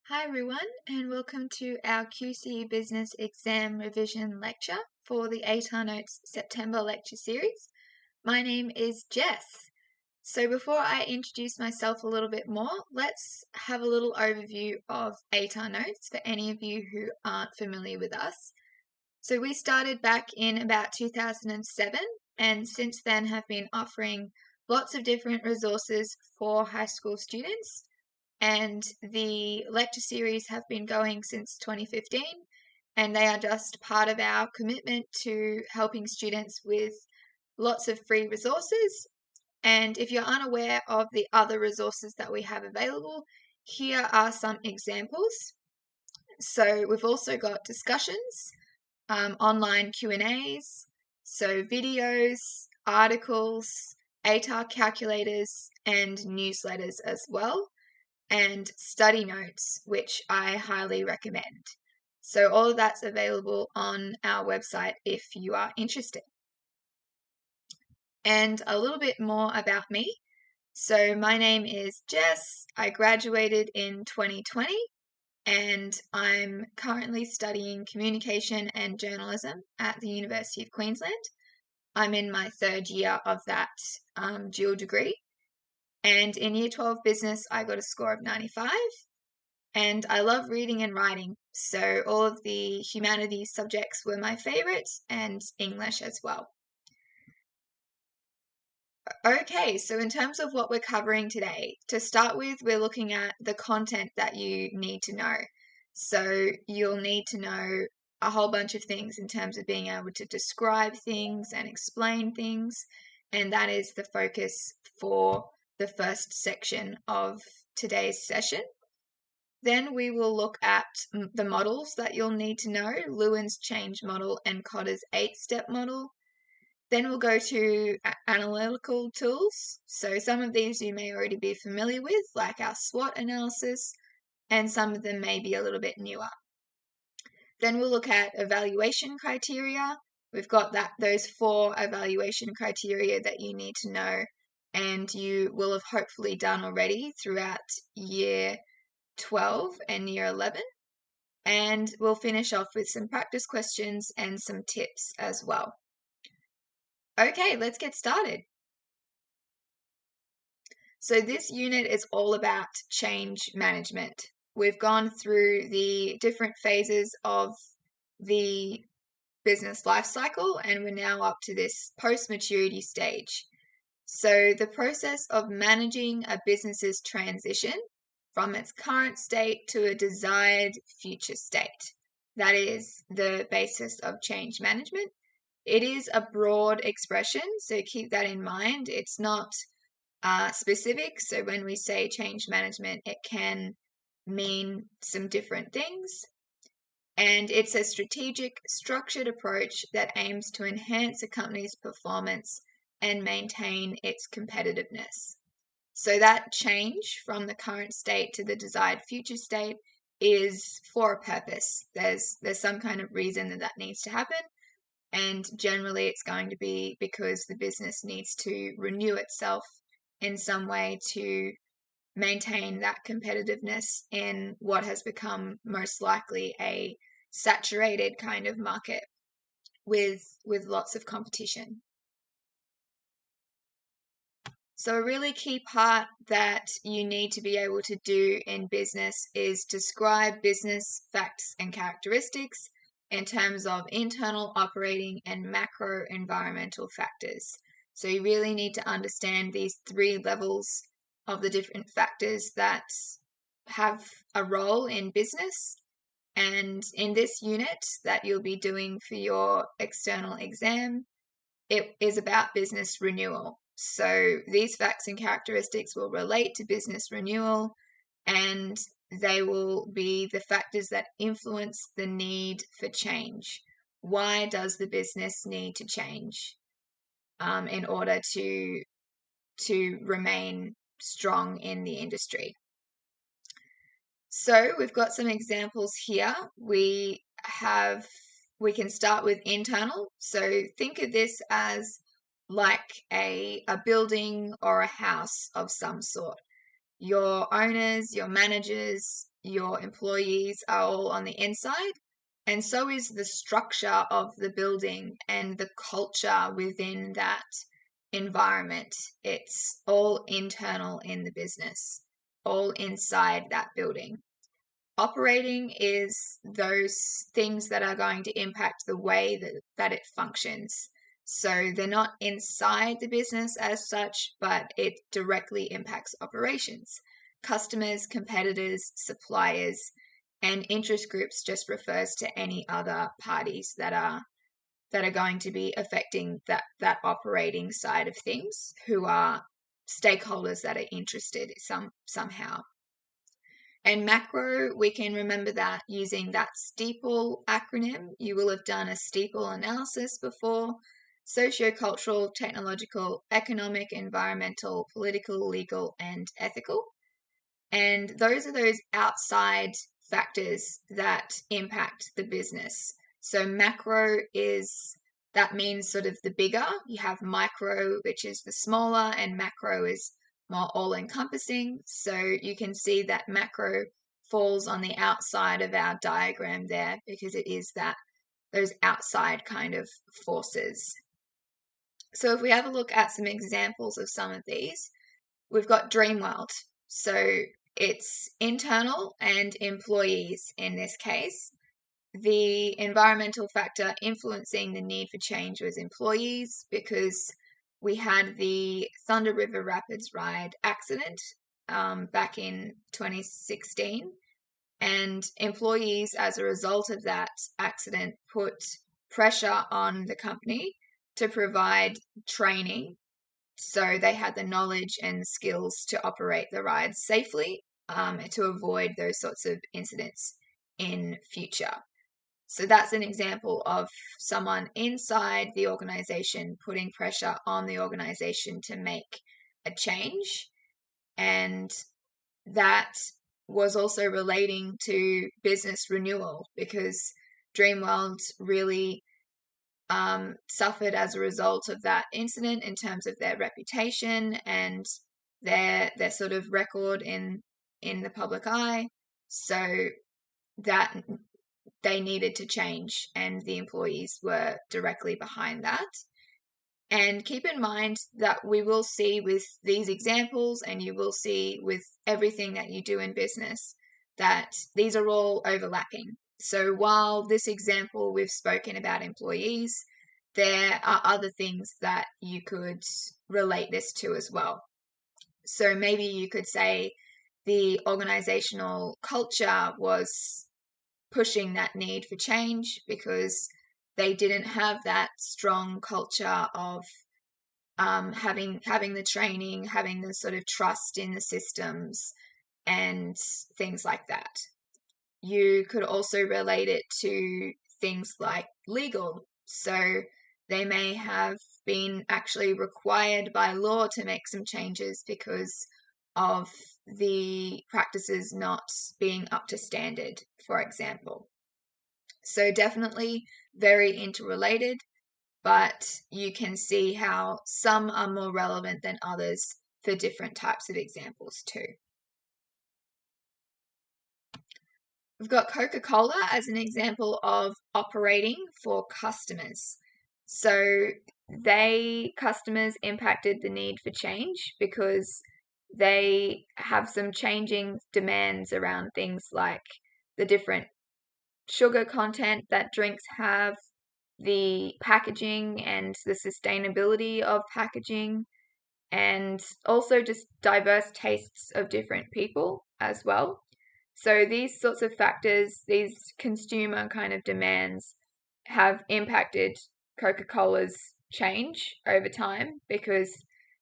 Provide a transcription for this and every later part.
Hi everyone, and welcome to our QCE Business exam revision lecture for the ATAR Notes September lecture series. My name is Jess. So before I introduce myself a little bit more, let's have a little overview of ATAR Notes for any of you who aren't familiar with us. So we started back in about 2007, and since then have been offering lots of different resources for high school students. And the lecture series have been going since 2015, and they are just part of our commitment to helping students with lots of free resources. And if you're unaware of the other resources that we have available, here are some examples. So we've also got discussions, online Q&As, so videos, articles, ATAR calculators, and newsletters as well, and study notes, which I highly recommend. So all of that's available on our website if you are interested. And a little bit more about me. So my name is Jess. I graduated in 2020 and I'm currently studying communication and journalism at the University of Queensland. I'm in my third year of that dual degree. And in Year 12 Business, I got a score of 95. And I love reading and writing, so all of the humanities subjects were my favourite, and English as well. Okay, so in terms of what we're covering today, to start with, we're looking at the content that you need to know. So you'll need to know a whole bunch of things in terms of being able to describe things and explain things, and that is the focus for the first section of today's session. Then we will look at the models that you'll need to know, Lewin's change model and Kotter's 8-step model. Then we'll go to analytical tools. So some of these you may already be familiar with, like our SWOT analysis, and some of them may be a little bit newer. Then we'll look at evaluation criteria. We've got those 4 evaluation criteria that you need to know, and you will have hopefully done already throughout year 12 and year 11, and we'll finish off with some practice questions and some tips as well. Okay, let's get started. So this unit is all about change management. We've gone through the different phases of the business life cycle, and we're now up to this post-maturity stage. So the process of managing a business's transition from its current state to a desired future state. That is the basis of change management. It is a broad expression, so keep that in mind. It's not specific, so when we say change management, it can mean some different things. And it's a strategic, structured approach that aims to enhance a company's performance and maintain its competitiveness. So that change from the current state to the desired future state is for a purpose. There's some kind of reason that needs to happen, and generally it's going to be because the business needs to renew itself in some way to maintain that competitiveness in what has become most likely a saturated kind of market with lots of competition. So a really key part that you need to be able to do in business is describe business facts and characteristics in terms of internal operating and macro environmental factors. So you really need to understand these 3 levels of the different factors that have a role in business. And in this unit that you'll be doing for your external exam, it is about business renewal. So these facts and characteristics will relate to business renewal, and they will be the factors that influence the need for change. Why does the business need to change in order to remain strong in the industry? So we've got some examples here. We can start with internal. So think of this as like a building or a house of some sort. Your owners, your managers, your employees are all on the inside, and so is the structure of the building and the culture within that environment. It's all internal in the business, all inside that building. Operating is those things that are going to impact the way that it functions. So they're not inside the business as such, but it directly impacts operations. Customers, competitors, suppliers, and interest groups just refers to any other parties that are going to be affecting that operating side of things, who are stakeholders that are interested somehow. And macro, we can remember that using that STEEPLE acronym. You will have done a STEEPLE analysis before: sociocultural, technological, economic, environmental, political, legal, and ethical. And those are those outside factors that impact the business. So macro that means sort of the bigger. You have micro, which is the smaller, and macro is more all-encompassing. So you can see that macro falls on the outside of our diagram there, because it is those outside kind of forces. So if we have a look at some examples of some of these, we've got Dreamworld. So it's internal and employees in this case. The environmental factor influencing the need for change was employees, because we had the Thunder River Rapids ride accident back in 2016, and employees, as a result of that accident, put pressure on the company to provide training, so they had the knowledge and skills to operate the rides safely, to avoid those sorts of incidents in future. So that's an example of someone inside the organization putting pressure on the organization to make a change. And that was also relating to business renewal, because Dreamworld really suffered as a result of that incident in terms of their reputation and their sort of record in the public eye. So that they needed to change, and the employees were directly behind that. And keep in mind that we will see with these examples, and you will see with everything that you do in business, that these are all overlapping. So while this example we've spoken about employees, there are other things that you could relate this to as well. So maybe you could say the organizational culture was pushing that need for change, because they didn't have that strong culture of having the training, having the sort of trust in the systems and things like that. You could also relate it to things like legal. So they may have been actually required by law to make some changes because of the practices not being up to standard, for example. So definitely very interrelated, but you can see how some are more relevant than others for different types of examples too. We've got Coca-Cola as an example of operating for customers. So customers impacted the need for change, because they have some changing demands around things like the different sugar content that drinks have, the packaging and the sustainability of packaging, and also just diverse tastes of different people as well. So these sorts of factors, these consumer kind of demands, have impacted Coca-Cola's change over time, because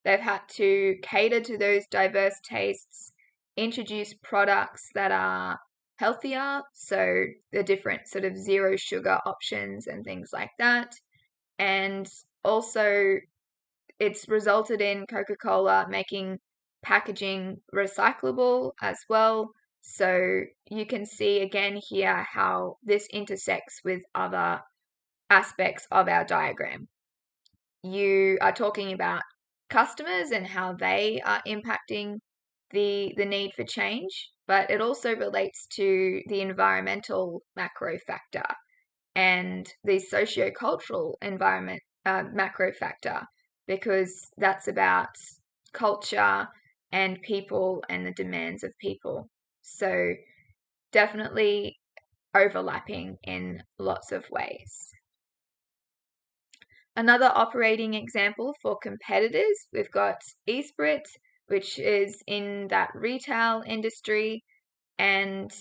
they've had to cater to those diverse tastes, introduce products that are healthier, so the different sort of zero sugar options and things like that. And also it's resulted in Coca-Cola making packaging recyclable as well. So you can see again here how this intersects with other aspects of our diagram. You are talking about customers and how they are impacting the need for change, but it also relates to the environmental macro factor and the socio-cultural environment macro factor, because that's about culture and people and the demands of people. So definitely overlapping in lots of ways. Another operating example for competitors, we've got Esprit, which is in that retail industry, and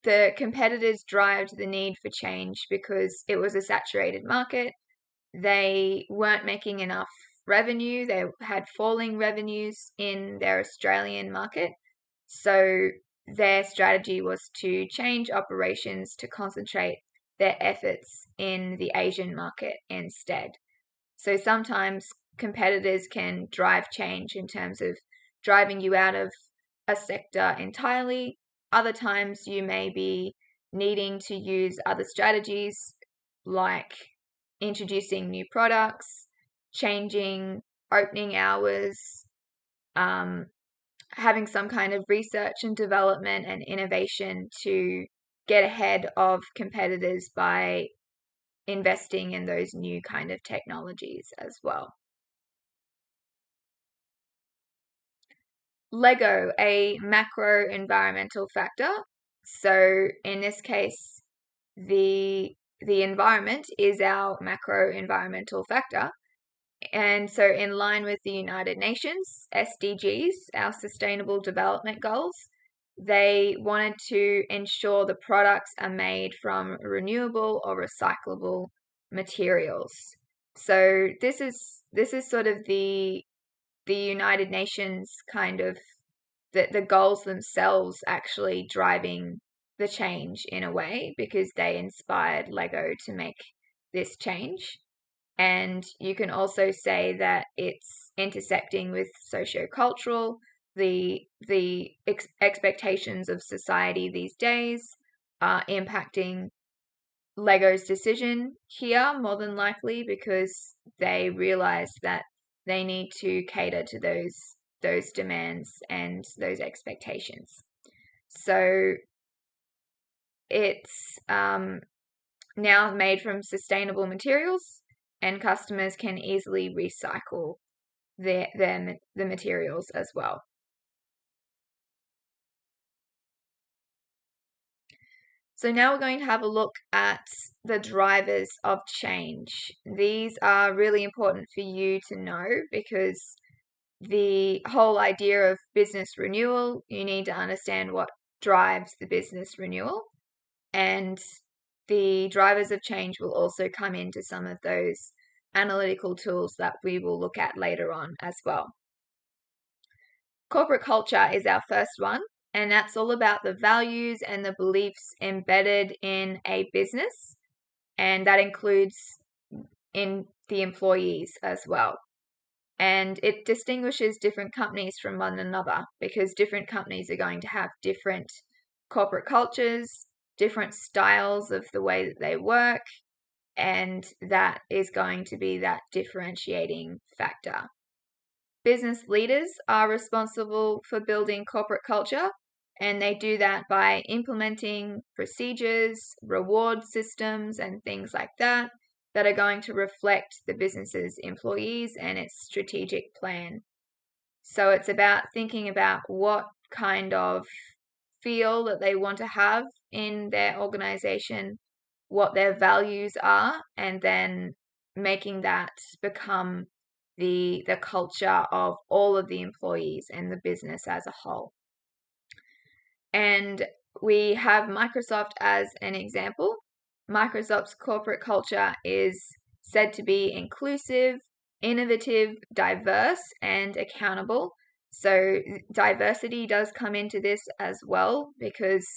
the competitors drive the need for change because it was a saturated market. They weren't making enough revenue. They had falling revenues in their Australian market. So their strategy was to change operations to concentrate their efforts in the Asian market instead. So sometimes competitors can drive change in terms of driving you out of a sector entirely. Other times you may be needing to use other strategies like introducing new products, changing opening hours, having some kind of research and development and innovation to get ahead of competitors by investing in those new kind of technologies as well. Lego, a macro environmental factor. So in this case, the environment is our macro environmental factor. And so in line with the United Nations SDGs, our Sustainable Development Goals, they wanted to ensure the products are made from renewable or recyclable materials. So this is sort of the United Nations kind of the goals themselves actually driving the change in a way, because they inspired Lego to make this change. And you can also say that it's intersecting with sociocultural, the expectations of society these days are impacting Lego's decision here more than likely, because they realize that they need to cater to those demands and those expectations. So it's now made from sustainable materials, and customers can easily recycle the materials as well. So now we're going to have a look at the drivers of change. These are really important for you to know, because the whole idea of business renewal, you need to understand what drives the business renewal. And the drivers of change will also come into some of those analytical tools that we will look at later on as well. Corporate culture is our first one, and that's all about the values and the beliefs embedded in a business, and that includes in the employees as well. And it distinguishes different companies from one another, because different companies are going to have different corporate cultures, different styles of the way that they work, and that is going to be that differentiating factor. Business leaders are responsible for building corporate culture, and they do that by implementing procedures, reward systems, and things like that are going to reflect the business's employees and its strategic plan. So it's about thinking about what kind of feel that they want to have in their organization, what their values are, and then making that become the culture of all of the employees and the business as a whole. And we have Microsoft as an example. Microsoft's corporate culture is said to be inclusive, innovative, diverse, and accountable. So diversity does come into this as well, because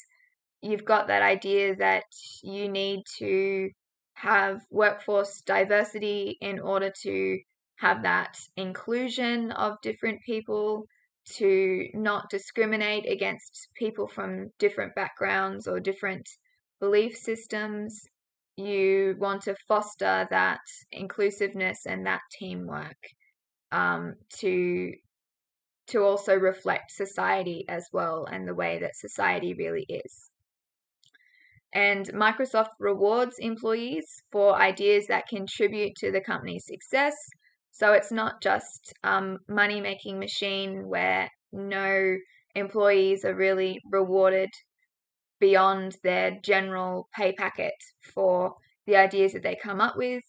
you've got that idea that you need to have workforce diversity in order to have that inclusion of different people, to not discriminate against people from different backgrounds or different belief systems. You want to foster that inclusiveness and that teamwork to to also reflect society as well and the way that society really is. And Microsoft rewards employees for ideas that contribute to the company's success. So it's not just money-making machine where no employees are really rewarded beyond their general pay packet for the ideas that they come up with.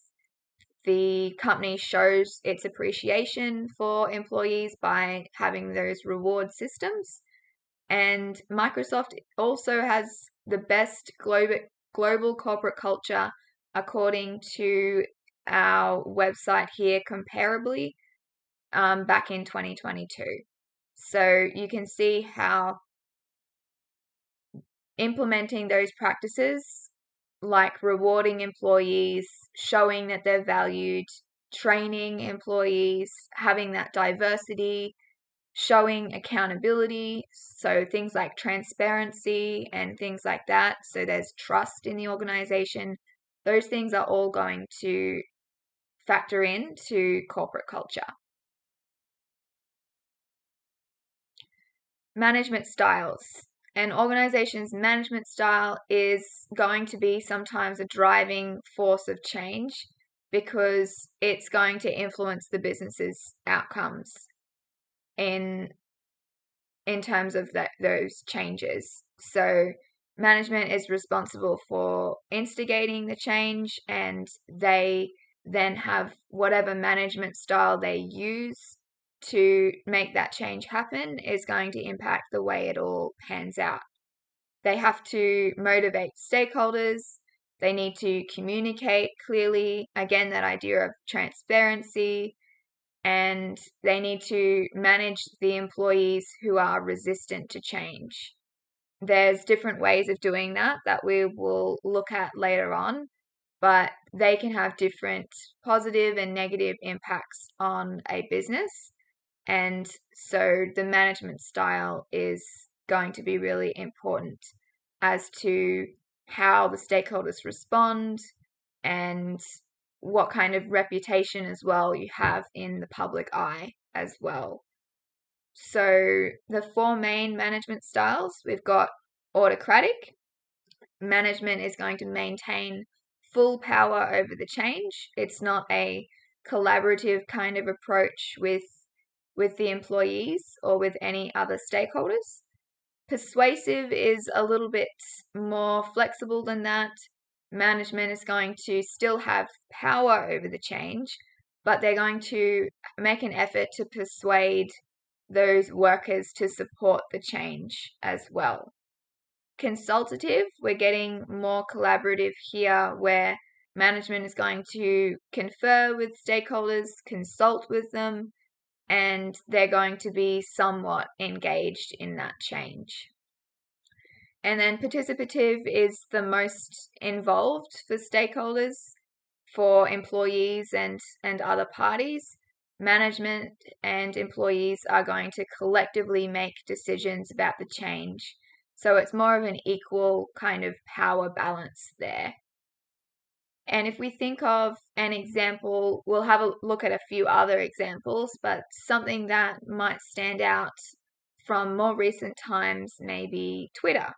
The company shows its appreciation for employees by having those reward systems. And Microsoft also has the best global corporate culture according to our website here comparably back in 2022. So you can see how implementing those practices like rewarding employees, showing that they're valued, training employees, having that diversity, showing accountability, so things like transparency and things like that, so there's trust in the organization. Those things are all going to factor into corporate culture. Management styles. An organization's management style is going to be sometimes a driving force of change because it's going to influence the business's outcomes in terms of those changes. So management is responsible for instigating the change, and they then have whatever management style they use to make that change happen is going to impact the way it all pans out. They have to motivate stakeholders. They need to communicate clearly. Again, that idea of transparency. And they need to manage the employees who are resistant to change. There's different ways of doing that we will look at later on, but they can have different positive and negative impacts on a business. And so the management style is going to be really important as to how the stakeholders respond and what kind of reputation as well you have in the public eye as well. So the four main management styles, we've got autocratic. Management is going to maintain full power over the change. It's not a collaborative kind of approach with the employees or with any other stakeholders. Persuasive is a little bit more flexible than that. Management is going to still have power over the change, but they're going to make an effort to persuade those workers to support the change as well. Consultative, we're getting more collaborative here, where management is going to confer with stakeholders, consult with them, and they're going to be somewhat engaged in that change. And then participative is the most involved for stakeholders, for employees and other parties. Management and employees are going to collectively make decisions about the change. So it's more of an equal kind of power balance there. And if we think of an example, we'll have a look at a few other examples, but something that might stand out from more recent times may be Twitter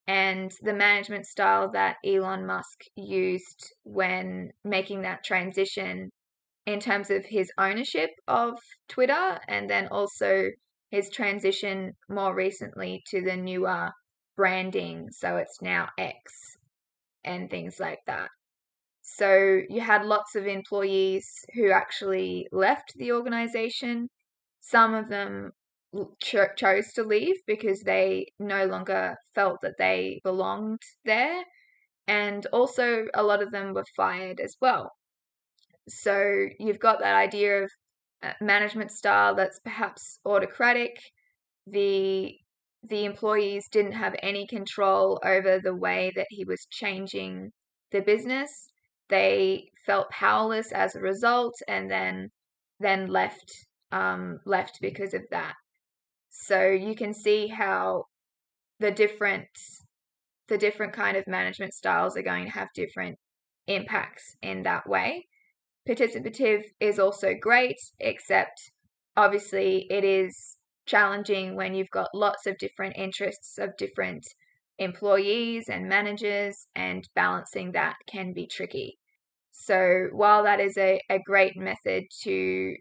and the management style that Elon Musk used when making that transition in terms of his ownership of Twitter, and then also his transition more recently to the newer branding, so it's now X and things like that. So you had lots of employees who actually left the organization. Some of them chose to leave because they no longer felt that they belonged there. And also a lot of them were fired as well. So you've got that idea of management style that's perhaps autocratic. The employees didn't have any control over the way that he was changing the business. They felt powerless as a result, and then left because of that. So you can see how the different kind of management styles are going to have different impacts in that way. Participative is also great, except obviously it is challenging when you've got lots of different interests of different employees and managers, and balancing that can be tricky. So while that is a great method to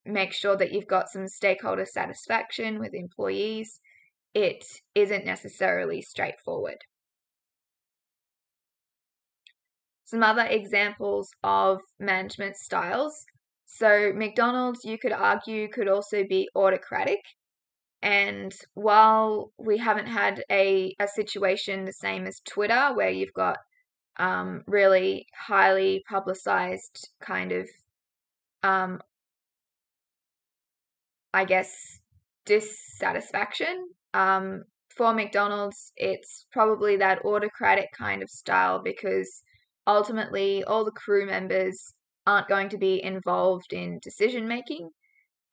make sure that you've got some stakeholder satisfaction with employees, it isn't necessarily straightforward. Some other examples of management styles. So McDonald's, you could argue, could also be autocratic. And while we haven't had a situation the same as Twitter, where you've got really highly publicized kind of, I guess, dissatisfaction, for McDonald's, it's probably that autocratic kind of style, because ultimately all the crew members aren't going to be involved in decision making.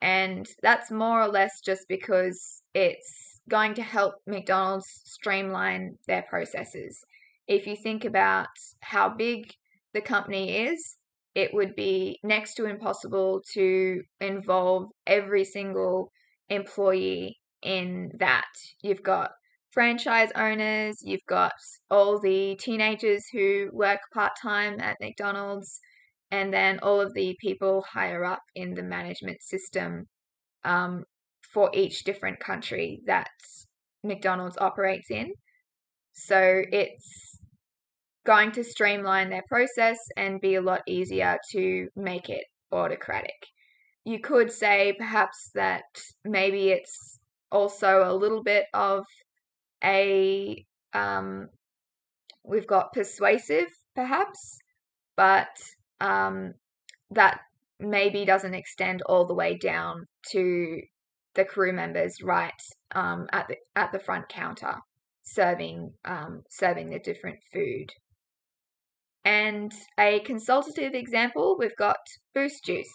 And that's more or less just because it's going to help McDonald's streamline their processes. If you think about how big the company is, it would be next to impossible to involve every single employee in that. You've got franchise owners, you've got all the teenagers who work part-time at McDonald's, and then all of the people higher up in the management system, for each different country that McDonald's operates in. So it's going to streamline their process and be a lot easier to make it autocratic. You could say perhaps that maybe it's also a little bit of a, we've got persuasive perhaps, but that maybe doesn't extend all the way down to the crew members right at the front counter serving the different food. And a consultative example, we've got Boost Juice.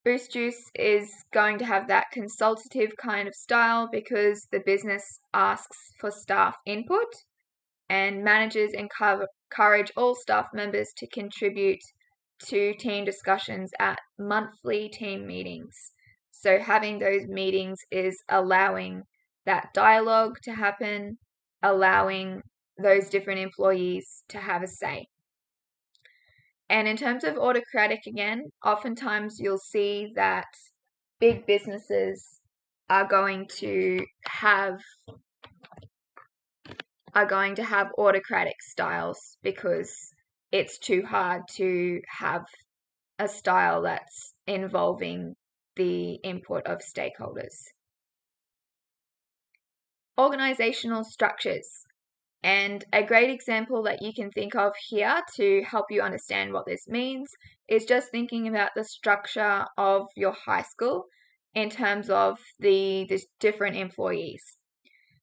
Boost Juice is going to have that consultative kind of style because the business asks for staff input, and managers encourage all staff members to contribute to team discussions at monthly team meetings. So having those meetings is allowing that dialogue to happen, allowing those different employees to have a say. And in terms of autocratic, again, oftentimes you'll see that big businesses are going to have autocratic styles because it's too hard to have a style that's involving the input of stakeholders. Organizational structures. And a great example that you can think of here to help you understand what this means is just thinking about the structure of your high school in terms of the different employees.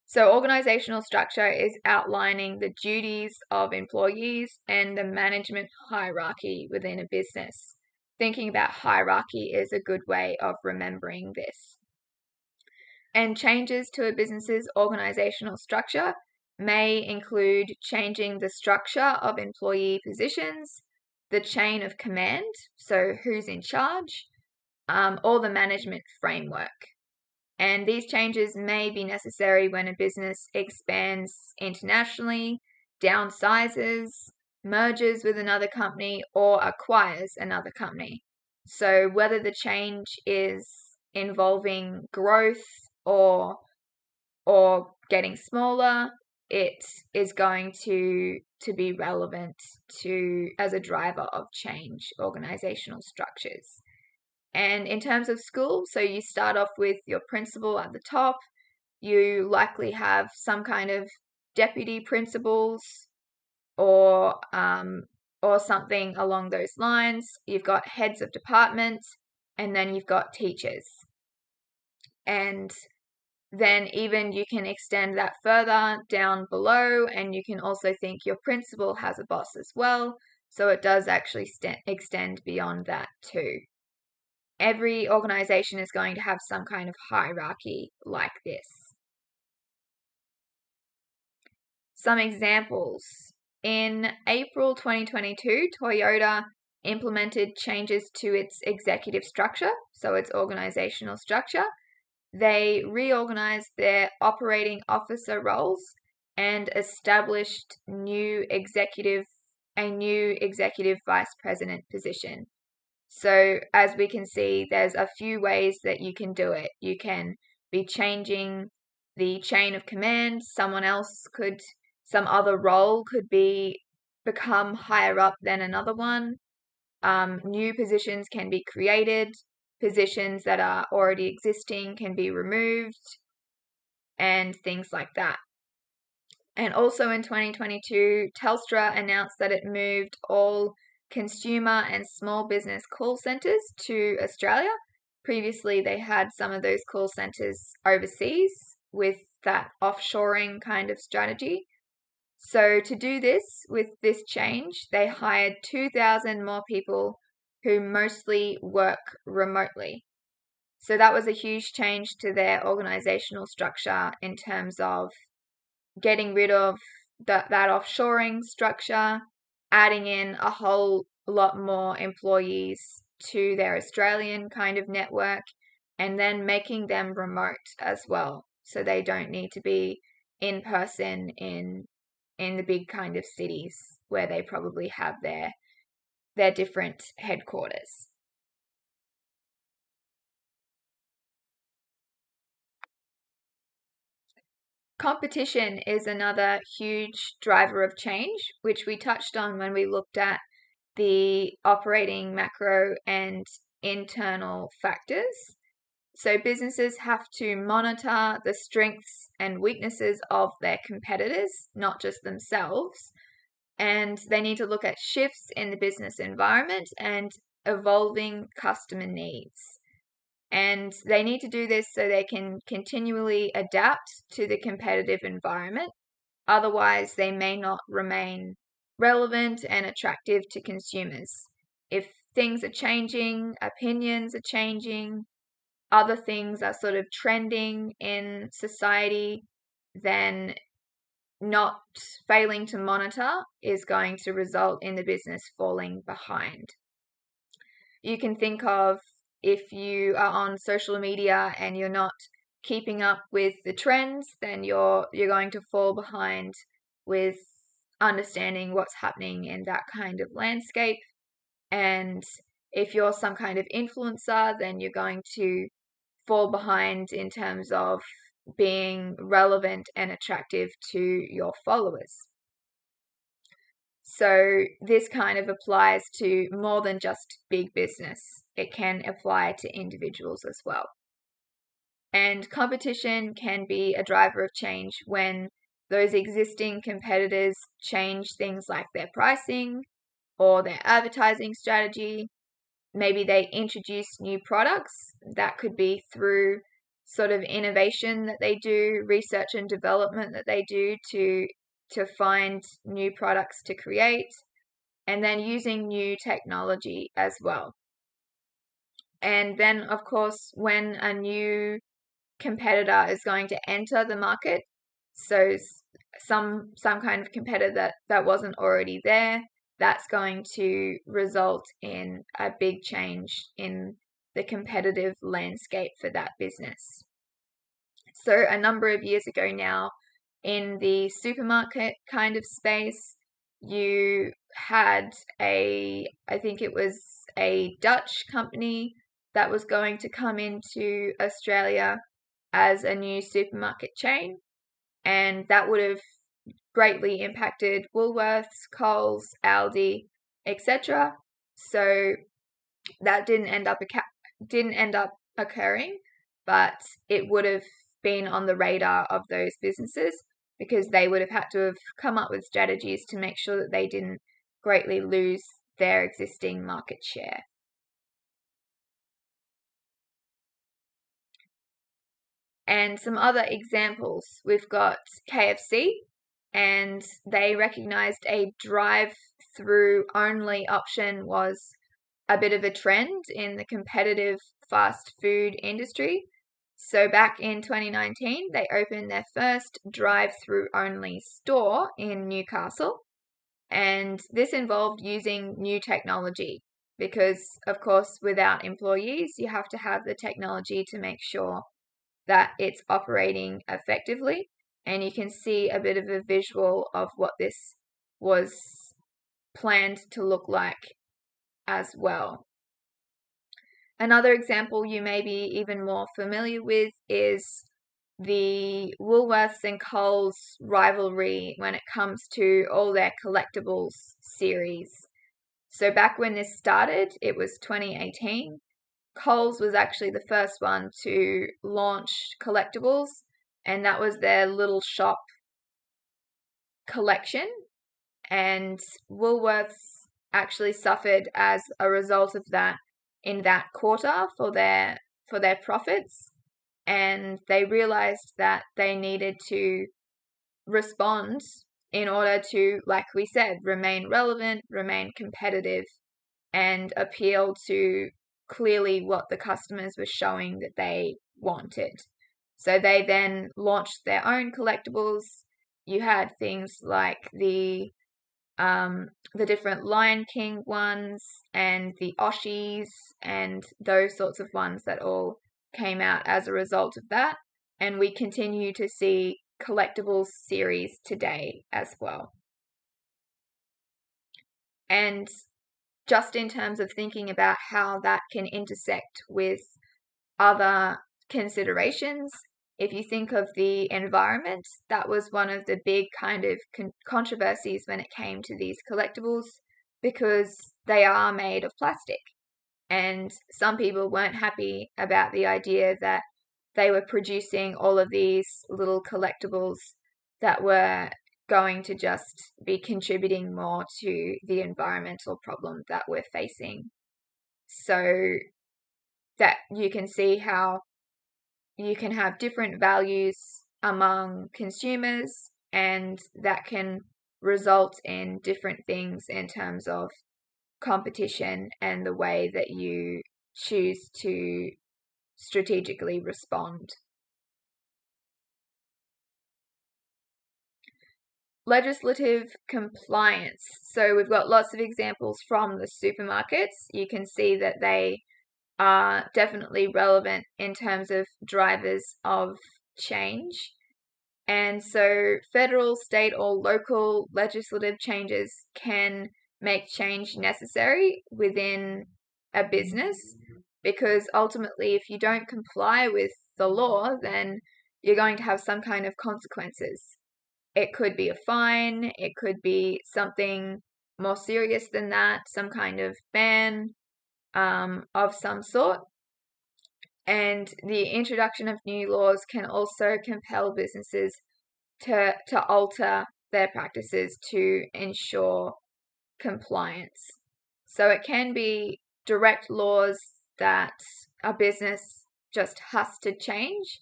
So organizational structure is outlining the duties of employees and the management hierarchy within a business. Thinking about hierarchy is a good way of remembering this. And changes to a business's organizational structure may include changing the structure of employee positions, the chain of command, so who's in charge, or the management framework. And these changes may be necessary when a business expands internationally, downsizes, merges with another company, or acquires another company. So whether the change is involving growth or getting smaller, it is going to be relevant to as a driver of change, organizational structures. And in terms of school, so you start off with your principal at the top. You likely have some kind of deputy principals or something along those lines. You've got heads of departments, and then you've got teachers. And then even you can extend that further down below, and you can also think your principal has a boss as well. So it does actually extend beyond that too. Every organization is going to have some kind of hierarchy like this. Some examples. In April 2022, Toyota implemented changes to its executive structure, so its organizational structure. They reorganized their operating officer roles and established a new executive vice president position. So as we can see, there's a few ways that you can do it. You can be changing the chain of command. Some other role could become higher up than another one. New positions can be created. Positions that are already existing can be removed, and things like that. And also in 2022, Telstra announced that it moved all consumer and small business call centers to Australia. Previously, they had some of those call centers overseas with that offshoring kind of strategy. So to do this, with this change, they hired 2,000 more people who mostly work remotely. So that was a huge change to their organizational structure in terms of getting rid of that offshoring structure, adding in a whole lot more employees to their Australian kind of network, and then making them remote as well. So they don't need to be in person in the big kind of cities where they probably have their different headquarters. Competition is another huge driver of change, which we touched on when we looked at the operating macro and internal factors. So businesses have to monitor the strengths and weaknesses of their competitors, not just themselves. And they need to look at shifts in the business environment and evolving customer needs. And they need to do this so they can continually adapt to the competitive environment. Otherwise, they may not remain relevant and attractive to consumers. If things are changing, opinions are changing, other things are sort of trending in society, then not failing to monitor is going to result in the business falling behind. You can think of if you are on social media and you're not keeping up with the trends, then you're going to fall behind with understanding what's happening in that kind of landscape. And if you're some kind of influencer, then you're going to fall behind in terms of being relevant and attractive to your followers. So this kind of applies to more than just big business. It can apply to individuals as well. And competition can be a driver of change when those existing competitors change things like their pricing or their advertising strategy. Maybe they introduce new products. That could be through sort of innovation that they do, research and development that they do to find new products to create, and then using new technology as well. And then, of course, when a new competitor is going to enter the market, so some kind of competitor that wasn't already there, that's going to result in a big change in the competitive landscape for that business. So a number of years ago now, in the supermarket kind of space, you had I think it was a Dutch company that was going to come into Australia as a new supermarket chain, and that would have greatly impacted Woolworths, Coles, Aldi, etc. So that didn't end up occurring, but it would have been on the radar of those businesses because they would have had to have come up with strategies to make sure that they didn't greatly lose their existing market share. And some other examples, we've got KFC, and they recognized a drive-through only option was a bit of a trend in the competitive fast food industry. So back in 2019, they opened their first drive-through only store in Newcastle, and this involved using new technology. because, of course, without employees, you have to have the technology to make sure that it's operating effectively. And you can see a bit of a visual of what this was planned to look like as well. Another example you may be even more familiar with is the Woolworths and Coles rivalry when it comes to all their collectibles series. So back when this started, it was 2018. Coles was actually the first one to launch collectibles, and that was their little shop collection. And Woolworths actually suffered as a result of that in that quarter for their profits, and they realized that they needed to respond in order to, like we said, remain relevant, remain competitive, and appeal to clearly what the customers were showing that they wanted. So they then launched their own collectibles. You had things like the different Lion King ones and the Oshies and those sorts of ones that all came out as a result of that. And we continue to see collectibles series today as well. And just in terms of thinking about how that can intersect with other considerations, if you think of the environment, that was one of the big kind of controversies when it came to these collectibles because they are made of plastic. And some people weren't happy about the idea that they were producing all of these little collectibles that were going to just be contributing more to the environmental problem that we're facing. So that you can see how you can have different values among consumers, and that can result in different things in terms of competition and the way that you choose to strategically respond. Legislative compliance. So we've got lots of examples from the supermarkets. You can see that they are definitely relevant in terms of drivers of change. And so federal, state, or local legislative changes can make change necessary within a business, because ultimately, if you don't comply with the law, then you're going to have some kind of consequences. It could be a fine, it could be something more serious than that, some kind of ban of some sort. And the introduction of new laws can also compel businesses to alter their practices to ensure compliance. So it can be direct laws that a business just has to change,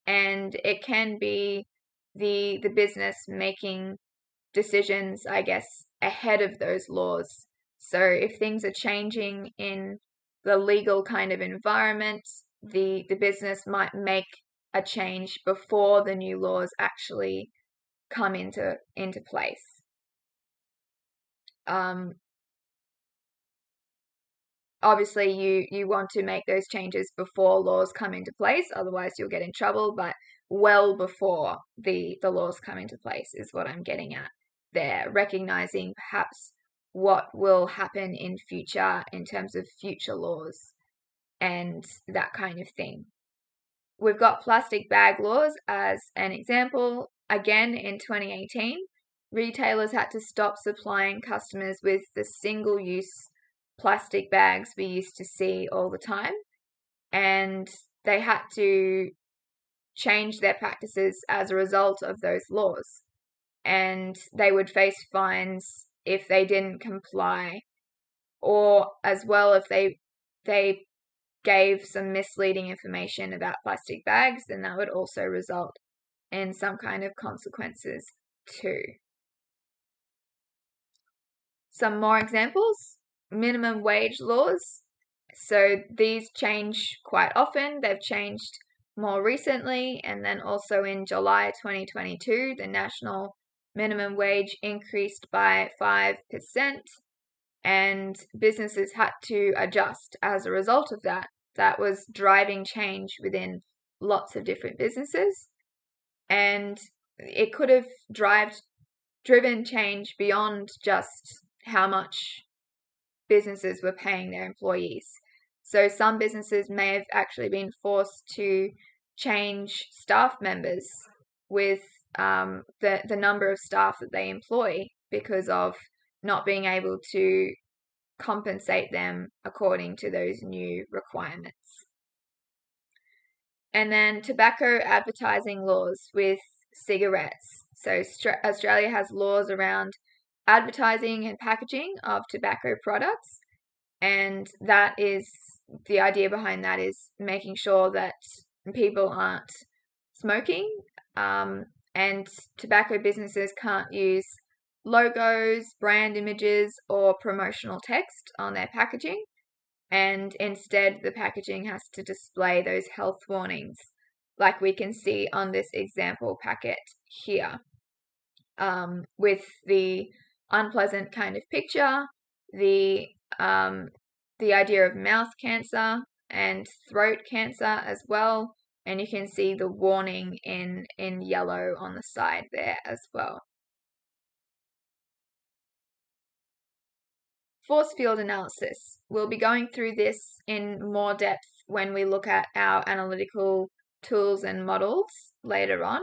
and it can be the business making decisions, I guess, ahead of those laws. So if things are changing in the legal kind of environment, the business might make a change before the new laws actually come into place. Obviously, you want to make those changes before laws come into place, otherwise you'll get in trouble, but well before the laws come into place is what I'm getting at there, recognizing perhaps what will happen in future in terms of future laws and that kind of thing. We've got plastic bag laws as an example. Again, in 2018, retailers had to stop supplying customers with the single-use plastic bags we used to see all the time, and they had to change their practices as a result of those laws, and they would face fines if they didn't comply, or as well if they gave some misleading information about plastic bags, then that would also result in some kind of consequences too. Some more examples: minimum wage laws. So these change quite often. They've changed more recently, and then also in July 2022, the national minimum wage increased by 5%. and businesses had to adjust as a result of that. That was driving change within lots of different businesses, and it could have driven change beyond just how much businesses were paying their employees. So some businesses may have actually been forced to change staff members with the number of staff that they employ because of not being able to compensate them according to those new requirements. And then tobacco advertising laws with cigarettes. So Australia has laws around advertising and packaging of tobacco products, and that is the idea behind that is making sure that people aren't smoking, and tobacco businesses can't use logos, brand images, or promotional text on their packaging, and instead the packaging has to display those health warnings like we can see on this example packet here, with the unpleasant kind of picture, the idea of mouth cancer and throat cancer as well, and you can see the warning in yellow on the side there as well. Force field analysis. We'll be going through this in more depth when we look at our analytical tools and models later on,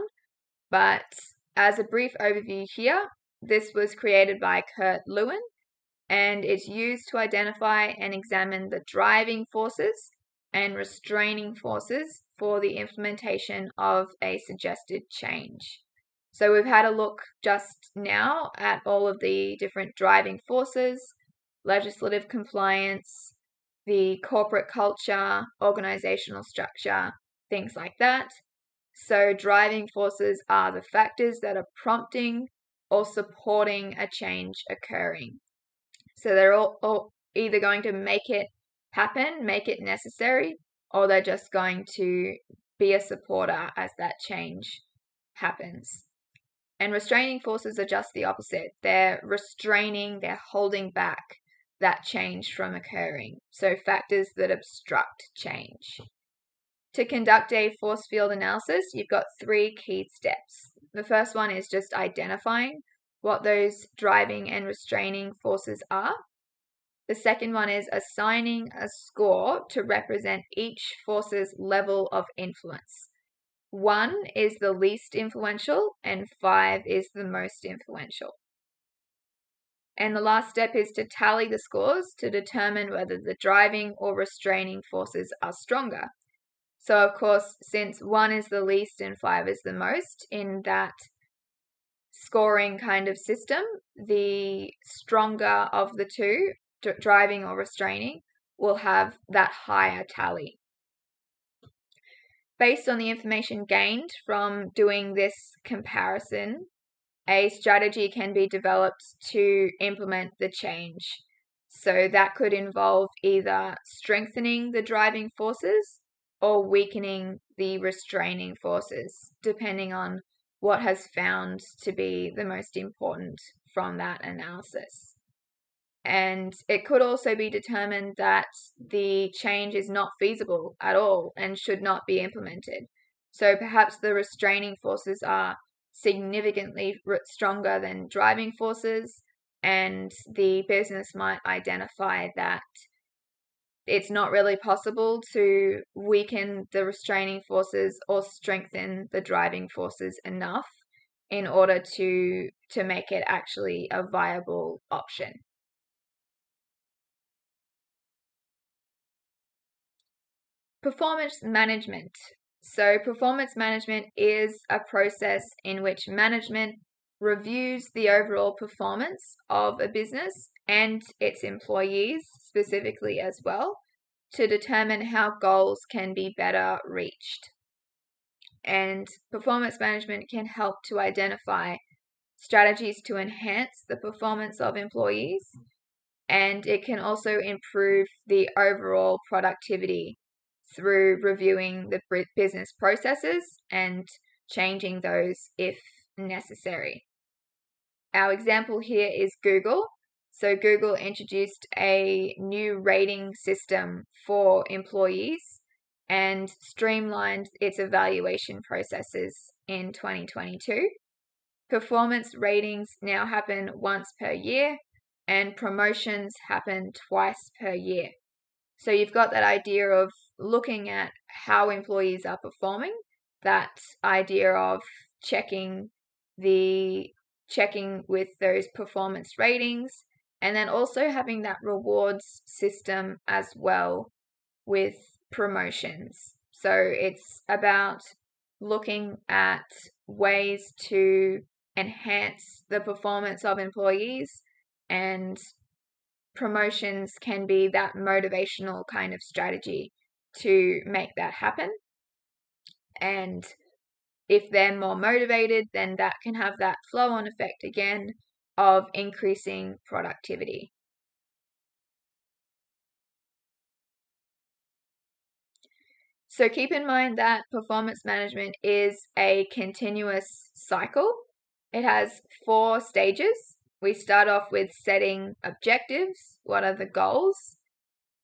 but as a brief overview here, this was created by Kurt Lewin, and it's used to identify and examine the driving forces and restraining forces for the implementation of a suggested change. So we've had a look just now at all of the different driving forces, legislative compliance, the corporate culture, organizational structure, things like that. So driving forces are the factors that are prompting or supporting a change occurring. So they're all either going to make it happen, make it necessary, or they're just going to be a supporter as that change happens. And restraining forces are just the opposite. They're restraining, they're holding back that change from occurring. So factors that obstruct change. To conduct a force field analysis, you've got 3 key steps. The first one is just identifying what those driving and restraining forces are. The second one is assigning a score to represent each force's level of influence. 1 is the least influential and 5 is the most influential. And the last step is to tally the scores to determine whether the driving or restraining forces are stronger. So of course, since 1 is the least and 5 is the most in that scoring kind of system, the stronger of the two, driving or restraining, will have that higher tally. Based on the information gained from doing this comparison, a strategy can be developed to implement the change. So that could involve either strengthening the driving forces or weakening the restraining forces, depending on what has found to be the most important from that analysis. And it could also be determined that the change is not feasible at all and should not be implemented. So perhaps the restraining forces are significantly stronger than driving forces, and the business might identify that it's not really possible to weaken the restraining forces or strengthen the driving forces enough in order to make it actually a viable option. Performance management. So performance management is a process in which management reviews the overall performance of a business and its employees specifically as well to determine how goals can be better reached. And performance management can help to identify strategies to enhance the performance of employees, and it can also improve the overall productivity through reviewing the business processes and changing those if necessary. Our example here is Google. So Google introduced a new rating system for employees and streamlined its evaluation processes in 2022. Performance ratings now happen once per year, and promotions happen twice per year. So you've got that idea of looking at how employees are performing, that idea of checking with those performance ratings, and then also having that rewards system as well with promotions. So it's about looking at ways to enhance the performance of employees, and promotions can be that motivational kind of strategy to make that happen. And if they're more motivated, then that can have that flow on effect again of increasing productivity. So keep in mind that performance management is a continuous cycle. It has 4 stages. We start off with setting objectives. What are the goals?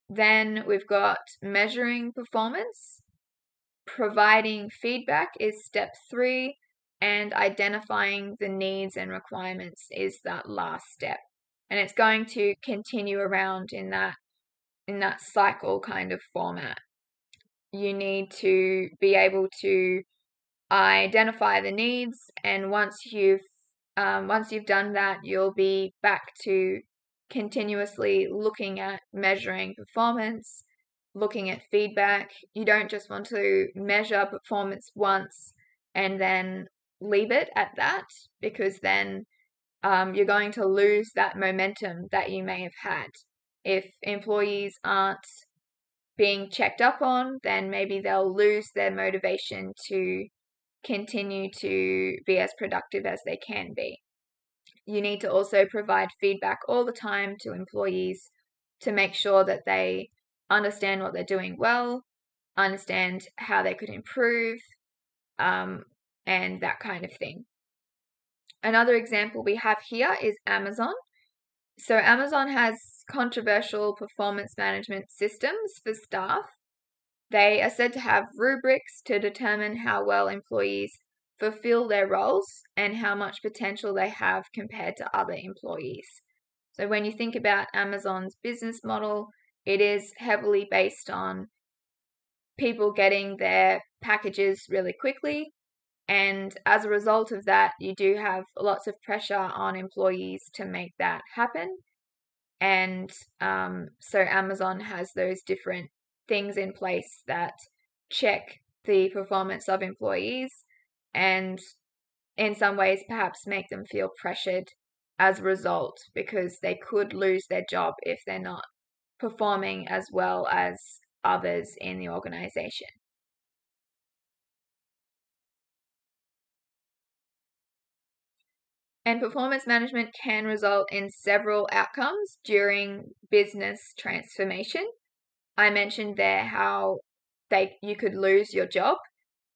Then we've got measuring performance. Providing feedback is step 3, and identifying the needs and requirements is that last step. And it's going to continue around in that cycle kind of format. You need to be able to identify the needs, and once you've done that, you'll be back to continuously looking at measuring performance, looking at feedback. You don't just want to measure performance once and then leave it at that, because then you're going to lose that momentum that you may have had. If employees aren't being checked up on, then maybe they'll lose their motivation to continue to be as productive as they can be. You need to also provide feedback all the time to employees to make sure that they understand what they're doing well, understand how they could improve, and that kind of thing. Another example we have here is Amazon. So Amazon has controversial performance management systems for staff. They are said to have rubrics to determine how well employees fulfill their roles and how much potential they have compared to other employees. So when you think about Amazon's business model, it is heavily based on people getting their packages really quickly. And as a result of that, you do have lots of pressure on employees to make that happen. And so Amazon has those different things in place that check the performance of employees, and in some ways perhaps make them feel pressured as a result, because they could lose their job if they're not performing as well as others in the organization. And performance management can result in several outcomes during business transformation. I mentioned there how you could lose your job.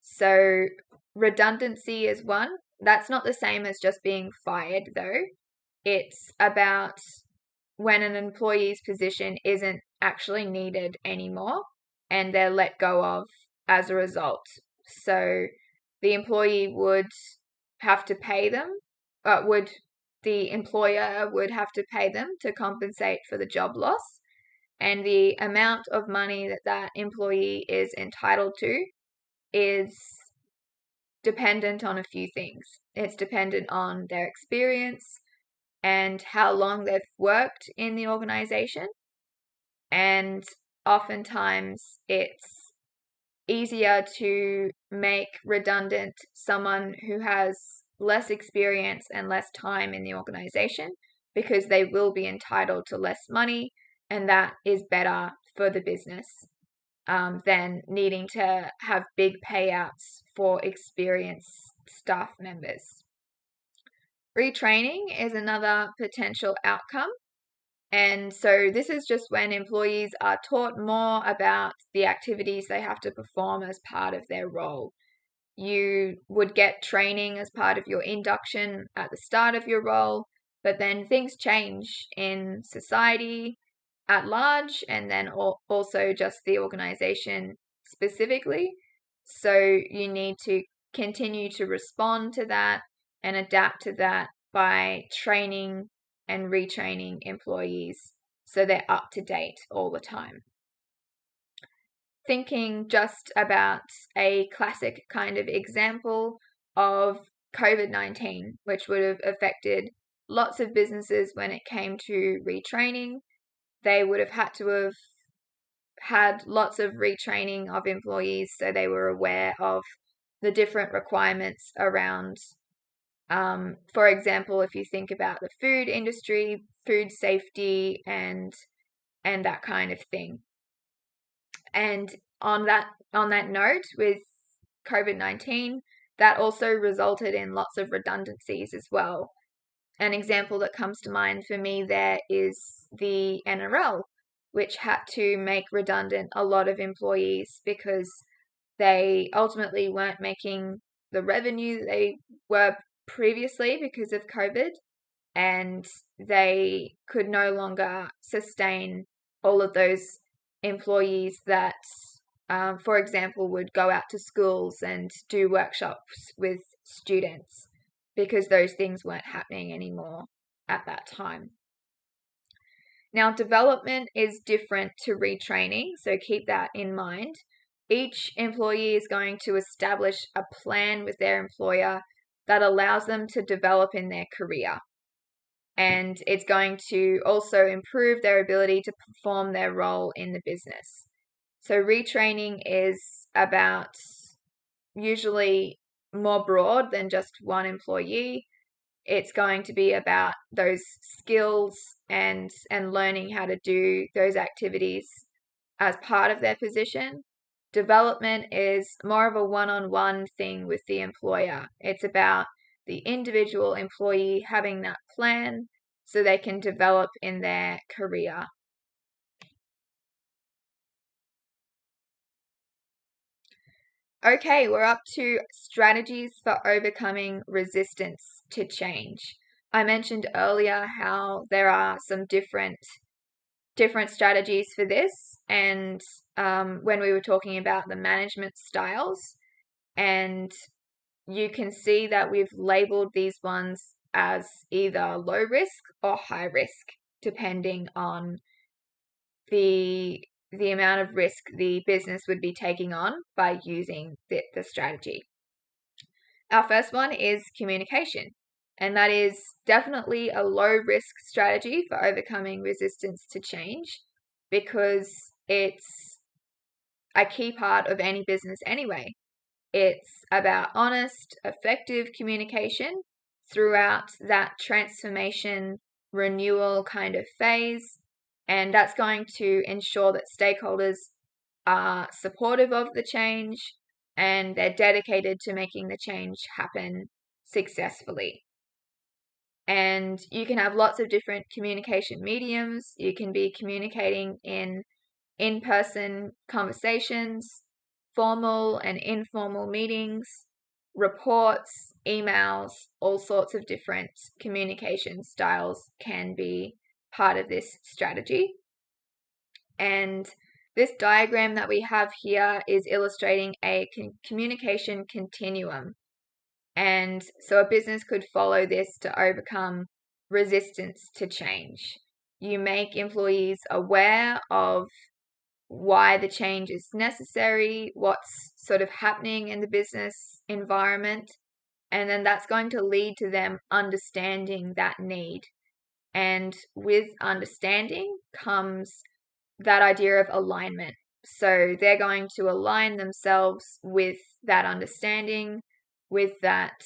So redundancy is one. That's not the same as just being fired, though. It's about when an employee's position isn't actually needed anymore and they're let go of as a result. So the employee would have to pay them, the employer would have to pay them to compensate for the job loss. And the amount of money that that employee is entitled to is dependent on a few things. It's dependent on their experience and how long they've worked in the organization. And oftentimes it's easier to make redundant someone who has less experience and less time in the organization, because they will be entitled to less money, and that is better for the business than needing to have big payouts for experienced staff members. Retraining is another potential outcome. And so this is just when employees are taught more about the activities they have to perform as part of their role. You would get training as part of your induction at the start of your role, But then things change in society at large, and then also just the organization specifically. So you need to continue to respond to that and adapt to that by training and retraining employees so they're up to date all the time. Thinking just about a classic kind of example of COVID-19, which would have affected lots of businesses when it came to retraining. They would have had to have had lots of retraining of employees so they were aware of the different requirements around, for example, if you think about the food industry, food safety and that kind of thing. And on that note, with COVID-19, that also resulted in lots of redundancies as well. An example that comes to mind for me there is the NRL, which had to make redundant a lot of employees because they ultimately weren't making the revenue they were previously because of COVID, and they could no longer sustain all of those employees that, for example, would go out to schools and do workshops with students because those things weren't happening anymore at that time. Now, development is different to retraining, so keep that in mind. Each employee is going to establish a plan with their employer that allows them to develop in their career. And it's going to also improve their ability to perform their role in the business. So retraining is about usually more broad than just one employee. It's going to be about those skills and learning how to do those activities as part of their position. Development is more of a one-on-one thing with the employer. It's about the individual employee having that plan so they can develop in their career. Okay, we're up to strategies for overcoming resistance to change. I mentioned earlier how there are some different strategies for this, and when we were talking about the management styles, and you can see that we've labeled these ones as either low risk or high risk, depending on the amount of risk the business would be taking on by using the strategy. Our first one is communication, and that is definitely a low risk strategy for overcoming resistance to change because it's a key part of any business anyway. It's about honest, effective communication throughout that transformation, renewal kind of phase. And that's going to ensure that stakeholders are supportive of the change and they're dedicated to making the change happen successfully. And you can have lots of different communication mediums. You can be communicating in-person conversations, formal and informal meetings, reports, emails, all sorts of different communication styles can be part of this strategy. And this diagram that we have here is illustrating a communication continuum. And so a business could follow this to overcome resistance to change. You make employees aware of why the change is necessary, what's sort of happening in the business environment, and then that's going to lead to them understanding that need. And with understanding comes that idea of alignment. So they're going to align themselves with that understanding, with that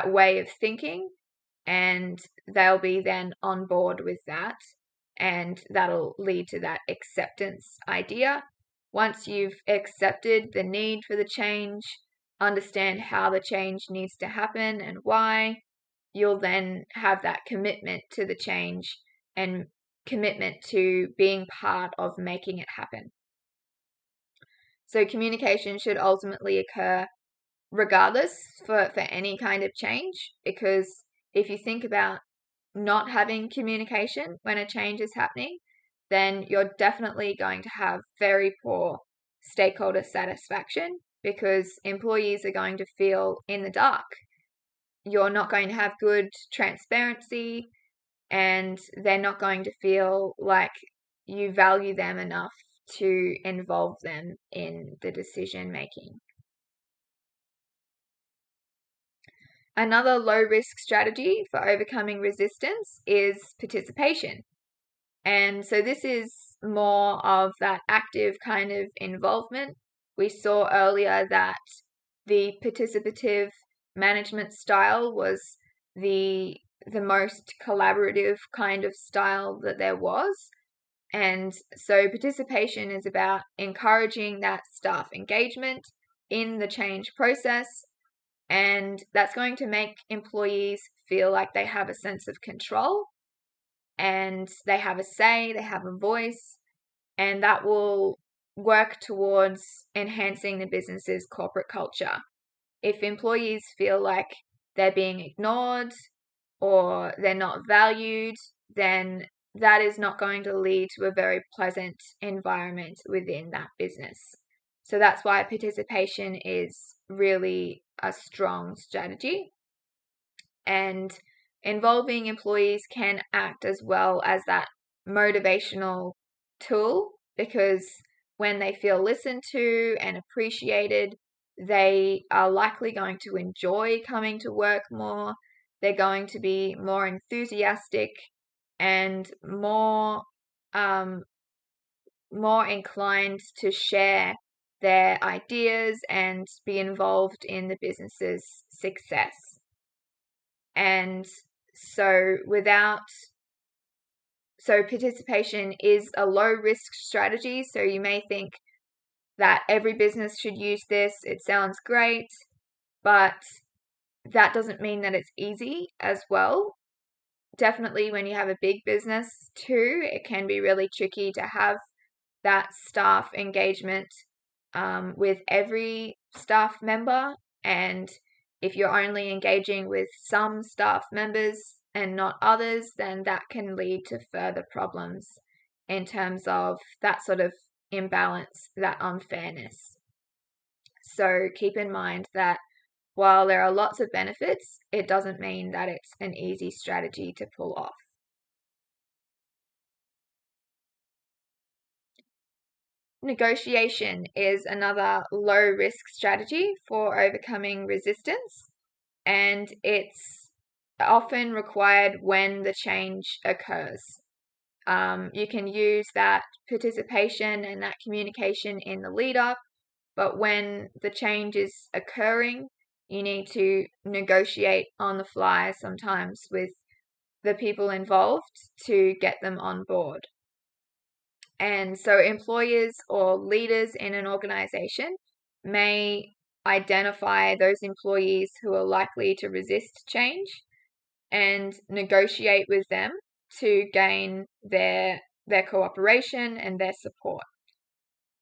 way of thinking, and they'll be then on board with that, and that'll lead to that acceptance idea. Once you've accepted the need for the change, understand how the change needs to happen and why, you'll then have that commitment to the change and commitment to being part of making it happen. So communication should ultimately occur regardless for any kind of change, because if you think about not having communication when a change is happening, then you're definitely going to have very poor stakeholder satisfaction because employees are going to feel in the dark. You're not going to have good transparency, and they're not going to feel like you value them enough to involve them in the decision making. Another low risk strategy for overcoming resistance is participation. And so this is more of that active kind of involvement. We saw earlier that the participative management style was the most collaborative kind of style that there was. And so participation is about encouraging that staff engagement in the change process, and that's going to make employees feel like they have a sense of control and they have a say, they have a voice, and that will work towards enhancing the business's corporate culture. If employees feel like they're being ignored or they're not valued, then that is not going to lead to a very pleasant environment within that business. So that's why participation is really a strong strategy. And involving employees can act as well as that motivational tool, because when they feel listened to and appreciated, they are likely going to enjoy coming to work more. They're going to be more enthusiastic and more inclined to share their ideas and be involved in the business's success. And so participation is a low risk strategy. So you may think that every business should use this. It sounds great, but that doesn't mean that it's easy as well. Definitely when you have a big business too, it can be really tricky to have that staff engagement with every staff member. And if you're only engaging with some staff members and not others, then that can lead to further problems in terms of that sort of imbalance, that unfairness. So keep in mind that while there are lots of benefits, it doesn't mean that it's an easy strategy to pull off. Negotiation is another low risk strategy for overcoming resistance, and it's often required when the change occurs. You can use that participation and that communication in the lead up, but when the change is occurring, you need to negotiate on the fly sometimes with the people involved to get them on board. And so employers or leaders in an organization may identify those employees who are likely to resist change and negotiate with them to gain their cooperation and their support.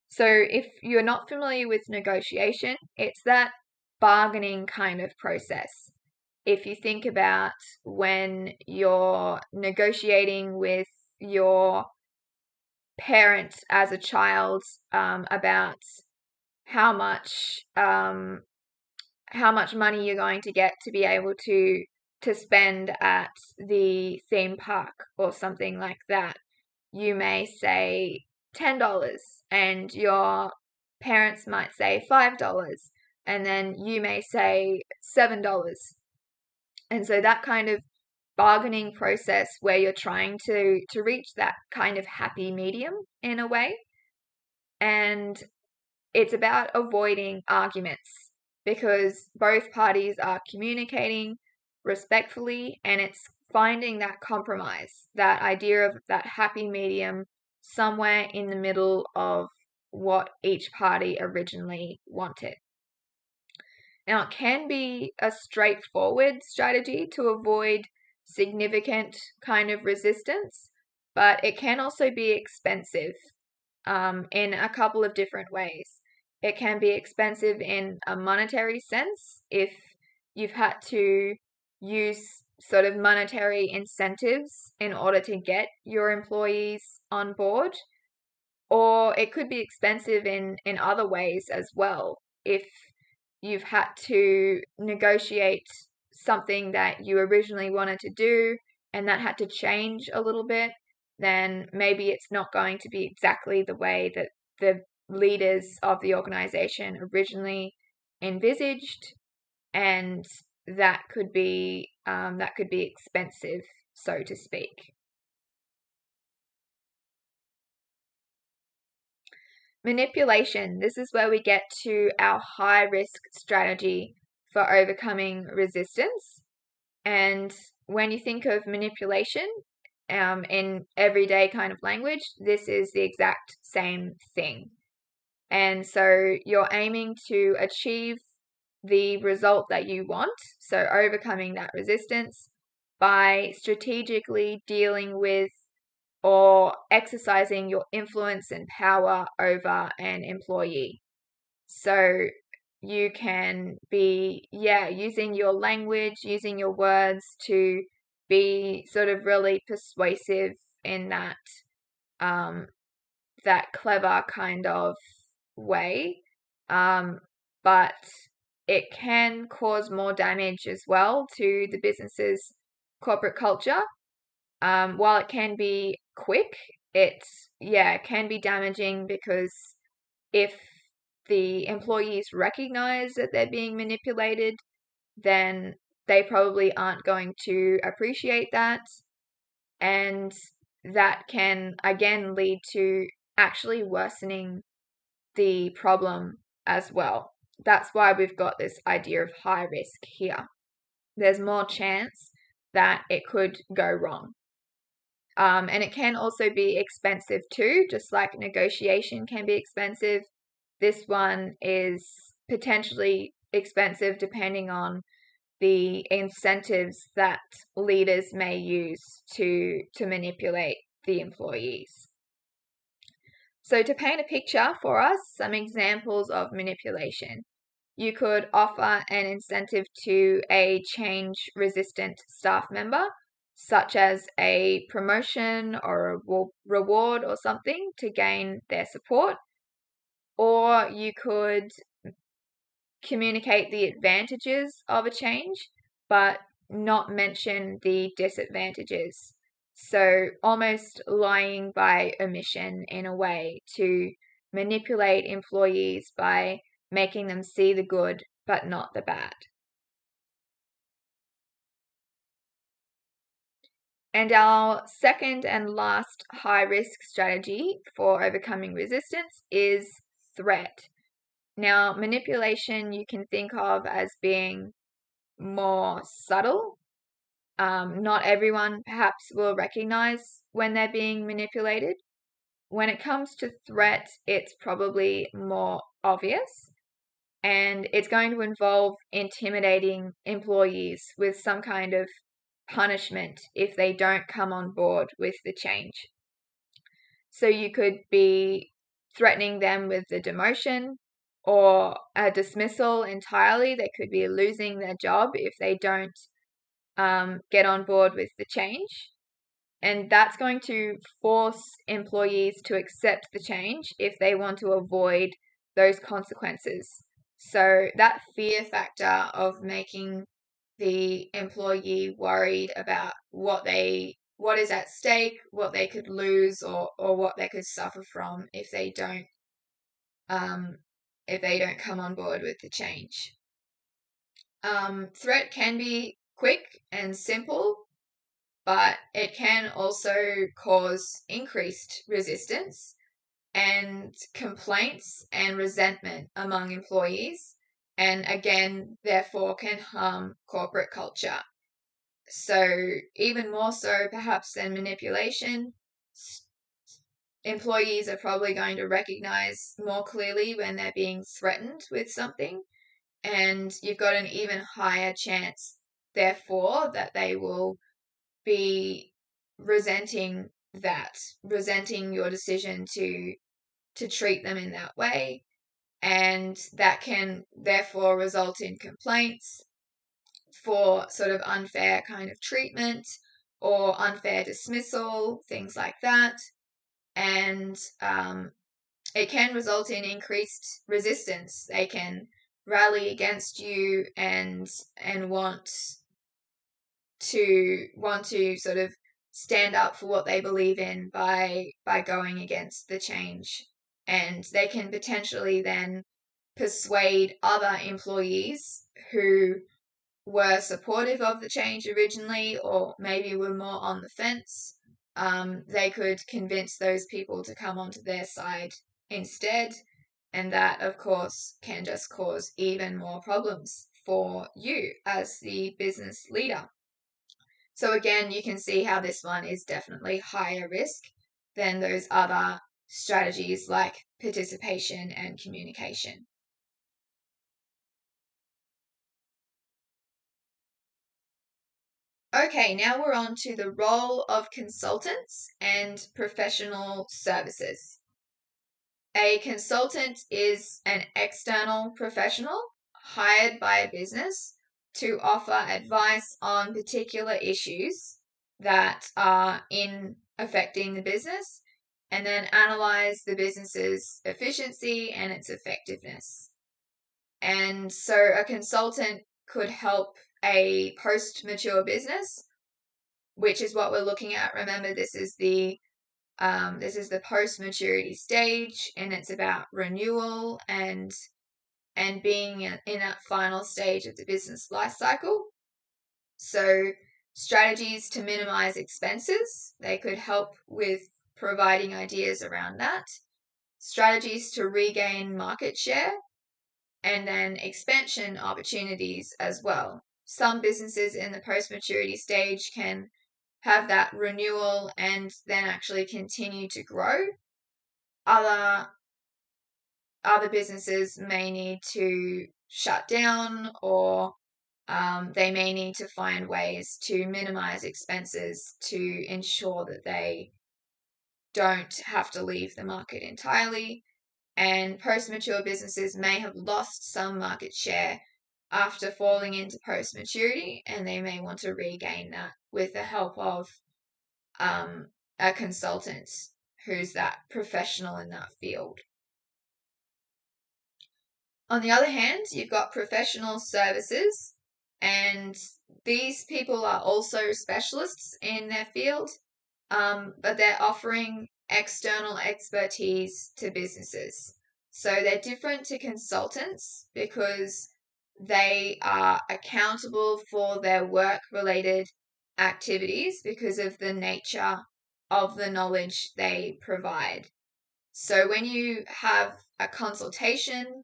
So if you're not familiar with negotiation, it's that bargaining kind of process. If you think about when you're negotiating with your parent as a child about how much money you're going to get to be able to spend at the theme park or something like that. You may say $10 and your parents might say $5, and then you may say $7. And so that kind of bargaining process where you're trying to reach that kind of happy medium in a way. And it's about avoiding arguments because both parties are communicating respectfully, and it's finding that compromise, that idea of that happy medium somewhere in the middle of what each party originally wanted. Now, it can be a straightforward strategy to avoid significant kind of resistance, but it can also be expensive in a couple of different ways. It can be expensive in a monetary sense if you've had to use sort of monetary incentives in order to get your employees on board, or it could be expensive in other ways as well. If you've had to negotiate something that you originally wanted to do and that had to change a little bit, then maybe it's not going to be exactly the way that the leaders of the organization originally envisaged, and that could be expensive, so to speak. Manipulation. This is where we get to our high risk strategy for overcoming resistance. And when you think of manipulation in everyday kind of language, this is the exact same thing. And so you're aiming to achieve the result that you want, so overcoming that resistance by strategically dealing with or exercising your influence and power over an employee. So you can be, using your language, using your words to be sort of really persuasive in that clever kind of way. But it can cause more damage as well to the business's corporate culture. While it can be quick, it can be damaging, because if the employees recognize that they're being manipulated, then they probably aren't going to appreciate that. And that can again lead to actually worsening the problem as well. That's why we've got this idea of high risk here. There's more chance that it could go wrong. And it can also be expensive too, just like negotiation can be expensive. This one is potentially expensive depending on the incentives that leaders may use to manipulate the employees. So to paint a picture for us, some examples of manipulation. You could offer an incentive to a change-resistant staff member, such as a promotion or a reward or something to gain their support. Or you could communicate the advantages of a change, but not mention the disadvantages. So almost lying by omission in a way to manipulate employees by making them see the good but not the bad. And our second and last high risk strategy for overcoming resistance is threat. Now, manipulation you can think of as being more subtle. Not everyone perhaps will recognize when they're being manipulated. When it comes to threat, it's probably more obvious, and it's going to involve intimidating employees with some kind of punishment if they don't come on board with the change. So you could be threatening them with the demotion or a dismissal entirely. They could be losing their job if they don't get on board with the change. And that's going to force employees to accept the change if they want to avoid those consequences. So that fear factor of making the employee worried about what is at stake, what they could lose, or what they could suffer from if they don't come on board with the change. Threat can be quick and simple, but it can also cause increased resistance and complaints and resentment among employees, and again, therefore, can harm corporate culture. So, even more so, perhaps, than manipulation, employees are probably going to recognize more clearly when they're being threatened with something, and you've got an even higher chance, therefore, that they will be resenting your decision to treat them in that way, and that can therefore result in complaints, for sort of unfair kind of treatment or unfair dismissal, things like that. And it can result in increased resistance. They can rally against you and want to sort of stand up for what they believe in by going against the change. And they can potentially then persuade other employees who were supportive of the change originally, or maybe were more on the fence. They could convince those people to come onto their side instead. And that, of course, can just cause even more problems for you as the business leader. So again, you can see how this one is definitely higher risk than those other strategies like participation and communication. Okay, now we're on to the role of consultants and professional services. A consultant is an external professional hired by a business to offer advice on particular issues that are affecting the business, and then analyze the business's efficiency and its effectiveness. And so a consultant could help a post-mature business, which is what we're looking at. Remember, this is the post-maturity stage, and it's about renewal and being in that final stage of the business life cycle. So strategies to minimize expenses, they could help with providing ideas around that. Strategies to regain market share, and then expansion opportunities as well. Some businesses in the post-maturity stage can have that renewal and then actually continue to grow. Other businesses may need to shut down, or they may need to find ways to minimize expenses to ensure that they don't have to leave the market entirely. And post-mature businesses may have lost some market share after falling into post-maturity, and they may want to regain that with the help of a consultant who's that professional in that field. On the other hand, you've got professional services, and these people are also specialists in their field, but they're offering external expertise to businesses. So they're different to consultants because they are accountable for their work-related activities because of the nature of the knowledge they provide. So when you have a consultation,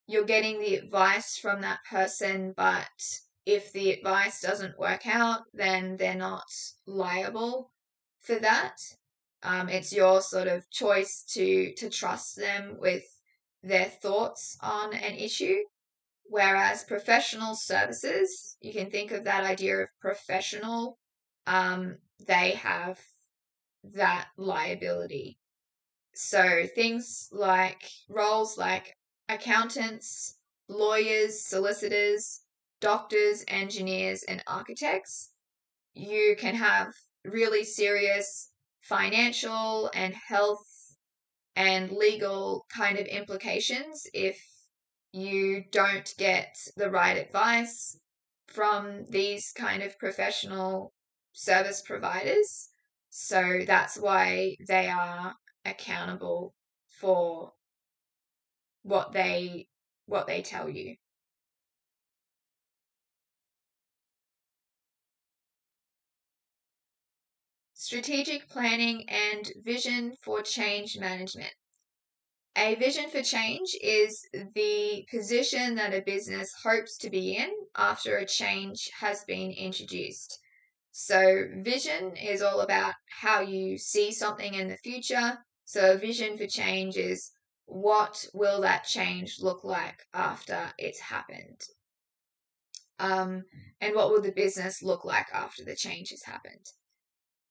you're getting the advice from that person, but if the advice doesn't work out, then they're not liable for that. It's your sort of choice to trust them with their thoughts on an issue. Whereas professional services, you can think of that idea of professional, they have that liability. So things like roles like accountants, lawyers, solicitors, doctors, engineers, and architects, you can have really serious financial and health and legal kind of implications if you don't get the right advice from these kind of professional service providers. So that's why they are accountable for what they tell you. Strategic planning and vision for change management. A vision for change is the position that a business hopes to be in after a change has been introduced. So vision is all about how you see something in the future. So a vision for change is, what will that change look like after it's happened? And what will the business look like after the change has happened?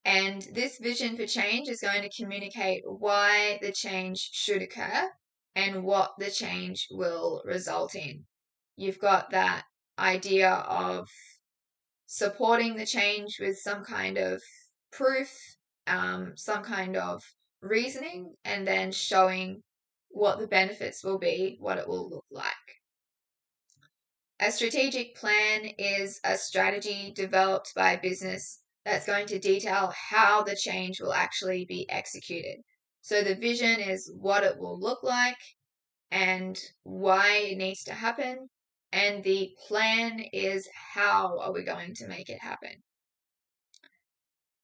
And this vision for change is going to communicate why the change should occur and what the change will result in. You've got that idea of supporting the change with some kind of proof, some kind of reasoning, and then showing what the benefits will be, what it will look like. A strategic plan is a strategy developed by a business that's going to detail how the change will actually be executed. So the vision is what it will look like and why it needs to happen. And the plan is how are we going to make it happen.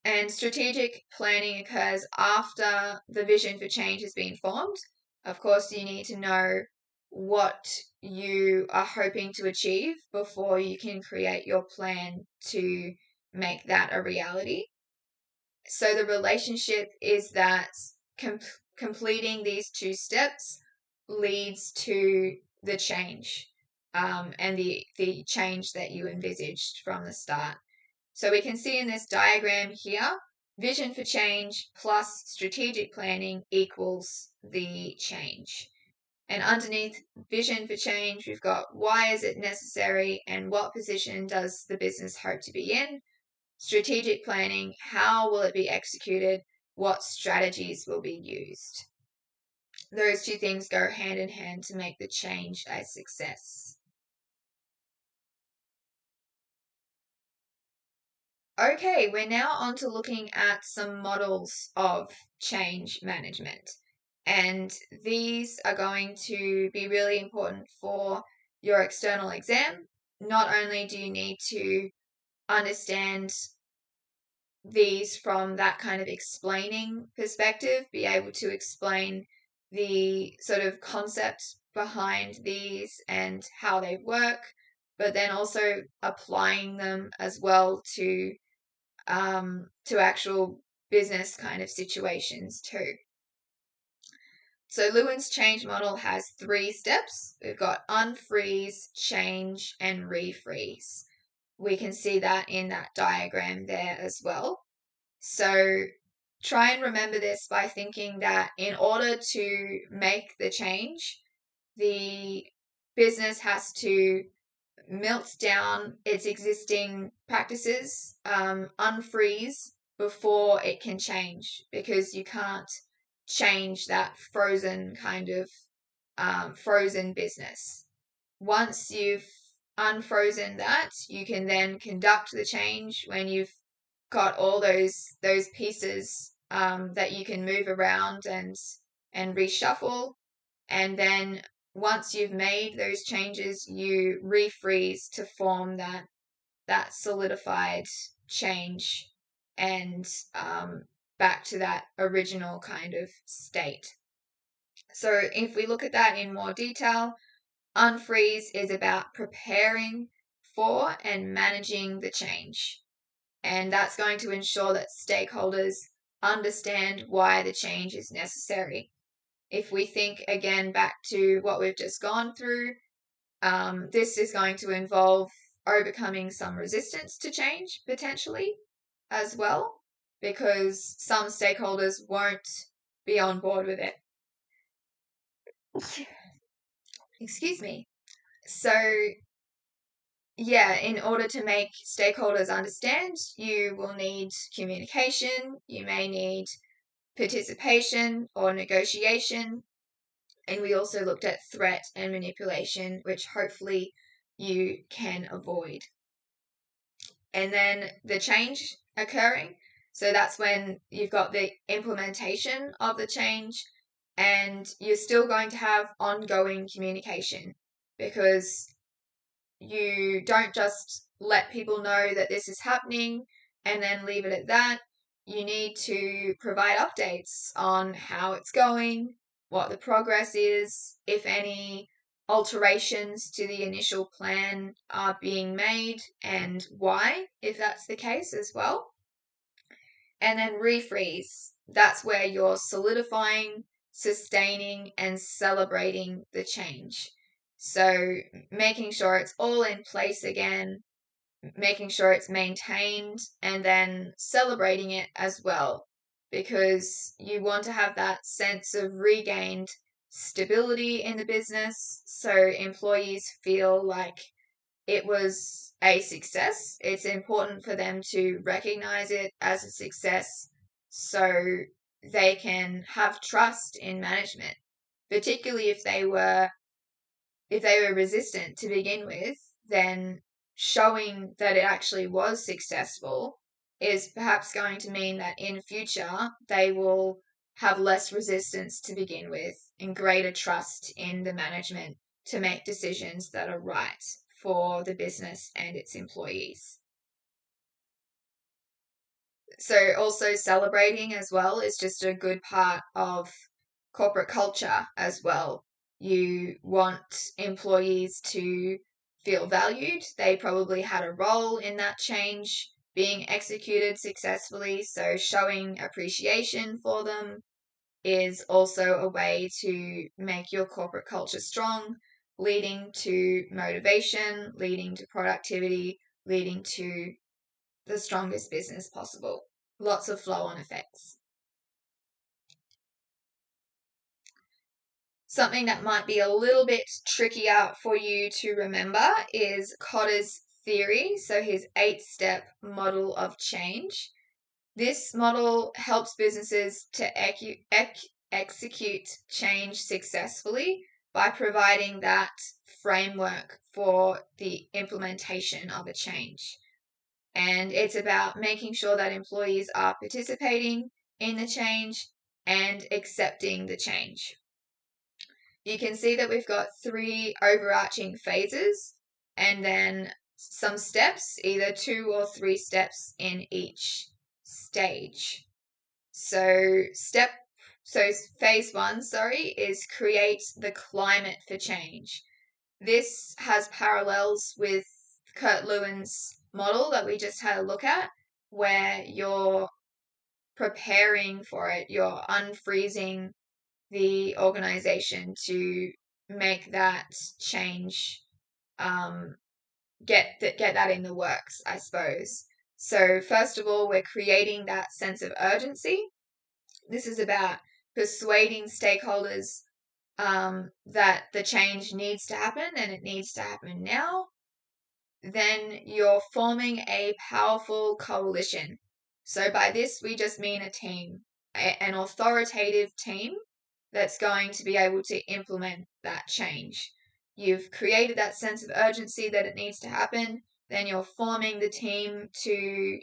And strategic planning occurs after the vision for change has been formed. Of course, you need to know what you are hoping to achieve before you can create your plan to make that a reality. So the relationship is that completing these two steps leads to the change, and the change that you envisaged from the start. So we can see in this diagram here, vision for change plus strategic planning equals the change. And underneath vision for change, we've got why is it necessary and what position does the business hope to be in? Strategic planning, how will it be executed? What strategies will be used? Those two things go hand in hand to make the change a success. Okay, we're now on to looking at some models of change management. And these are going to be really important for your external exam. Not only do you need to understand these from that kind of explaining perspective, be able to explain the sort of concept behind these and how they work, but then also applying them as well to actual business kind of situations too. So Lewin's change model has 3 steps. We've got unfreeze, change, and refreeze. We can see that in that diagram there as well. So try and remember this by thinking that in order to make the change, the business has to melt down its existing practices, unfreeze before it can change, because you can't change that frozen kind of frozen business. Once you've unfrozen that, you can then conduct the change when you've got all those pieces that you can move around and reshuffle. And then once you've made those changes, you refreeze to form that solidified change and back to that original kind of state. So if we look at that in more detail, unfreeze is about preparing for and managing the change. And that's going to ensure that stakeholders understand why the change is necessary. If we think again back to what we've just gone through, this is going to involve overcoming some resistance to change potentially as well, because some stakeholders won't be on board with it. Excuse me. So yeah, in order to make stakeholders understand, you will need communication, you may need participation or negotiation, and we also looked at threat and manipulation, which hopefully you can avoid. And then the change occurring, so that's when you've got the implementation of the change, and you're still going to have ongoing communication, because you don't just let people know that this is happening and then leave it at that. You need to provide updates on how it's going, what the progress is, if any alterations to the initial plan are being made, and why, if that's the case as well. And then refreeze. That's where you're solidifying, sustaining, and celebrating the change. So making sure it's all in place again, making sure it's maintained, and then celebrating it as well, because you want to have that sense of regained stability in the business, so employees feel like it was a success. It's important for them to recognize it as a success so they can have trust in management, particularly if they were resistant to begin with. Then showing that it actually was successful is perhaps going to mean that in future they will have less resistance to begin with and greater trust in the management to make decisions that are right for the business and its employees. So also celebrating as well is just a good part of corporate culture as well. You want employees to feel valued. They probably had a role in that change being executed successfully. So showing appreciation for them is also a way to make your corporate culture strong, leading to motivation, leading to productivity, leading to the strongest business possible. Lots of flow on effects. Something that might be a little bit trickier for you to remember is Kotter's theory, so his 8-step model of change. This model helps businesses to execute change successfully by providing that framework for the implementation of a change. And it's about making sure that employees are participating in the change and accepting the change. You can see that we've got 3 overarching phases and then some steps, either 2 or 3 steps in each stage. So phase 1, is create the climate for change. This has parallels with Kurt Lewin's model that we just had a look at, where you're preparing for it, you're unfreezing the organization to make that change, get that in the works, I suppose. So first of all, we're creating that sense of urgency. This is about persuading stakeholders that the change needs to happen and it needs to happen now. Then you're forming a powerful coalition. So by this, we just mean a team, an authoritative team that's going to be able to implement that change. You've created that sense of urgency that it needs to happen. Then you're forming the team to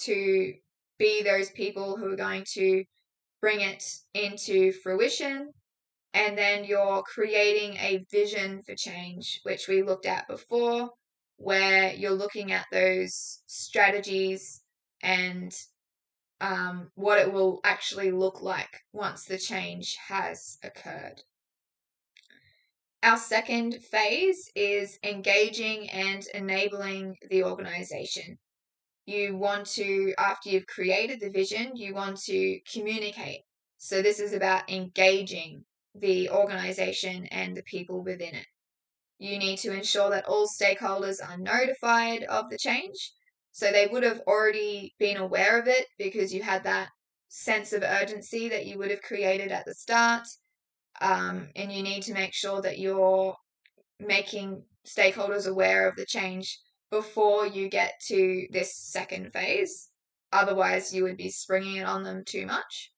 be those people who are going to bring it into fruition. And then you're creating a vision for change, which we looked at before, where you're looking at those strategies and what it will actually look like once the change has occurred. Our second phase is engaging and enabling the organization. You want to, after you've created the vision, you want to communicate. So this is about engaging the organization and the people within it. You need to ensure that all stakeholders are notified of the change. So they would have already been aware of it because you had that sense of urgency that you would have created at the start. And you need to make sure that you're making stakeholders aware of the change before you get to this second phase. Otherwise, you would be springing it on them too much.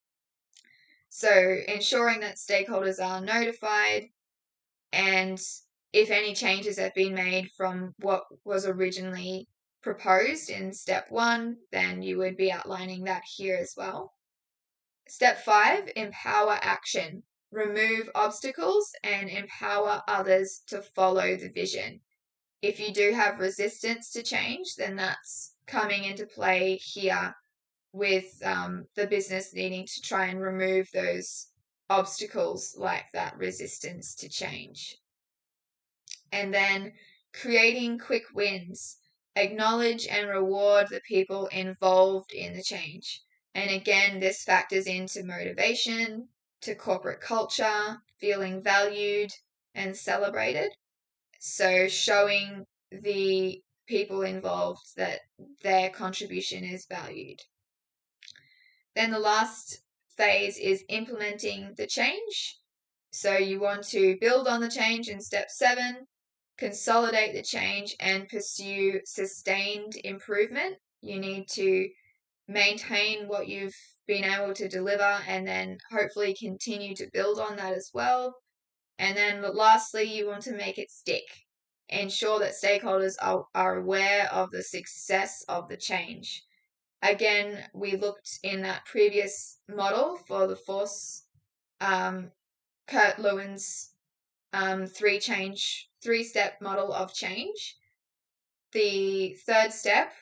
So ensuring that stakeholders are notified, and if any changes have been made from what was originally proposed in step 1, then you would be outlining that here as well. Step 5, empower action. Remove obstacles and empower others to follow the vision. If you do have resistance to change, then that's coming into play here with the business needing to try and remove those obstacles like that resistance to change. And then creating quick wins. Acknowledge and reward the people involved in the change. And again, this factors into motivation, to corporate culture, feeling valued and celebrated. So showing the people involved that their contribution is valued. Then the last phase is implementing the change. So you want to build on the change in step 7, consolidate the change, and pursue sustained improvement. You need to maintain what you've been able to deliver and then hopefully continue to build on that as well. And then lastly, you want to make it stick. Ensure that stakeholders are aware of the success of the change. Again, we looked in that previous model for the force, Kurt Lewin's three-step model of change. The third step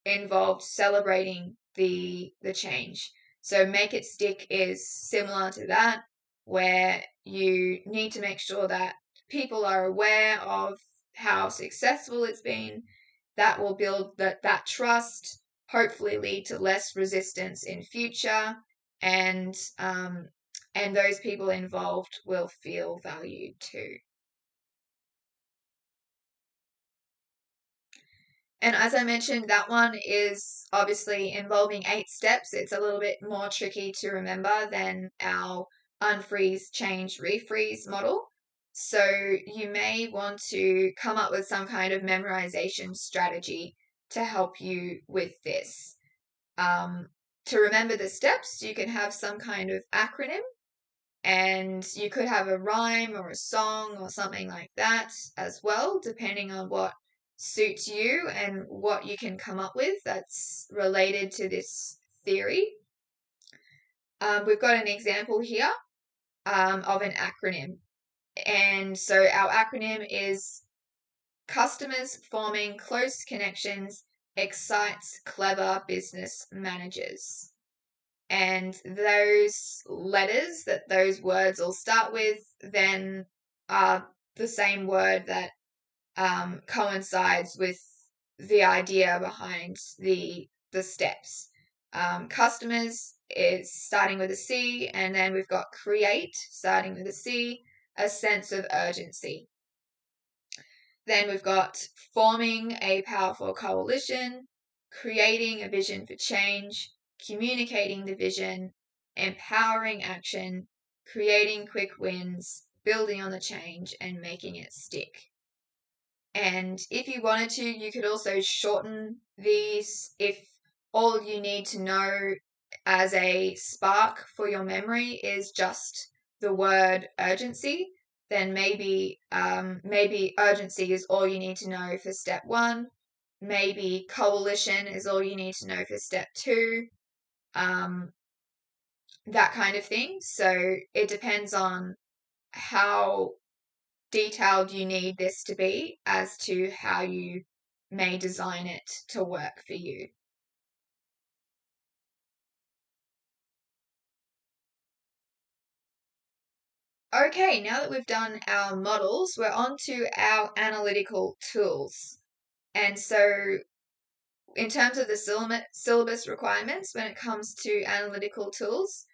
involved celebrating the change. So make it stick is similar to that, where you need to make sure that people are aware of how successful it's been. That will build that trust, hopefully lead to less resistance in future, and those people involved will feel valued too. And as I mentioned, that one is obviously involving 8 steps. It's a little bit more tricky to remember than our unfreeze, change, refreeze model. So you may want to come up with some kind of memorization strategy to help you with this. To remember the steps, you can have some kind of acronym, and you could have a rhyme or a song or something like that as well, depending on what suits you and what you can come up with that's related to this theory. We've got an example here of an acronym. And so our acronym is Customers Forming Close Connections Excites Clever Business Managers. And those letters that those words all start with then are the same word that coincides with the idea behind the steps. Customers is starting with a C, and then we've got create starting with a C, a sense of urgency. Then we've got forming a powerful coalition, creating a vision for change, communicating the vision, empowering action, creating quick wins, building on the change, and making it stick. And if you wanted to, you could also shorten these if all you need to know as a spark for your memory is just the word urgency, then maybe urgency is all you need to know for step 1. Maybe coalition is all you need to know for step 2. That kind of thing. So it depends on how detailed you need this to be as to how you may design it to work for you. Okay, now that we've done our models, we're on to our analytical tools. And so in terms of the syllabus requirements, when it comes to analytical tools,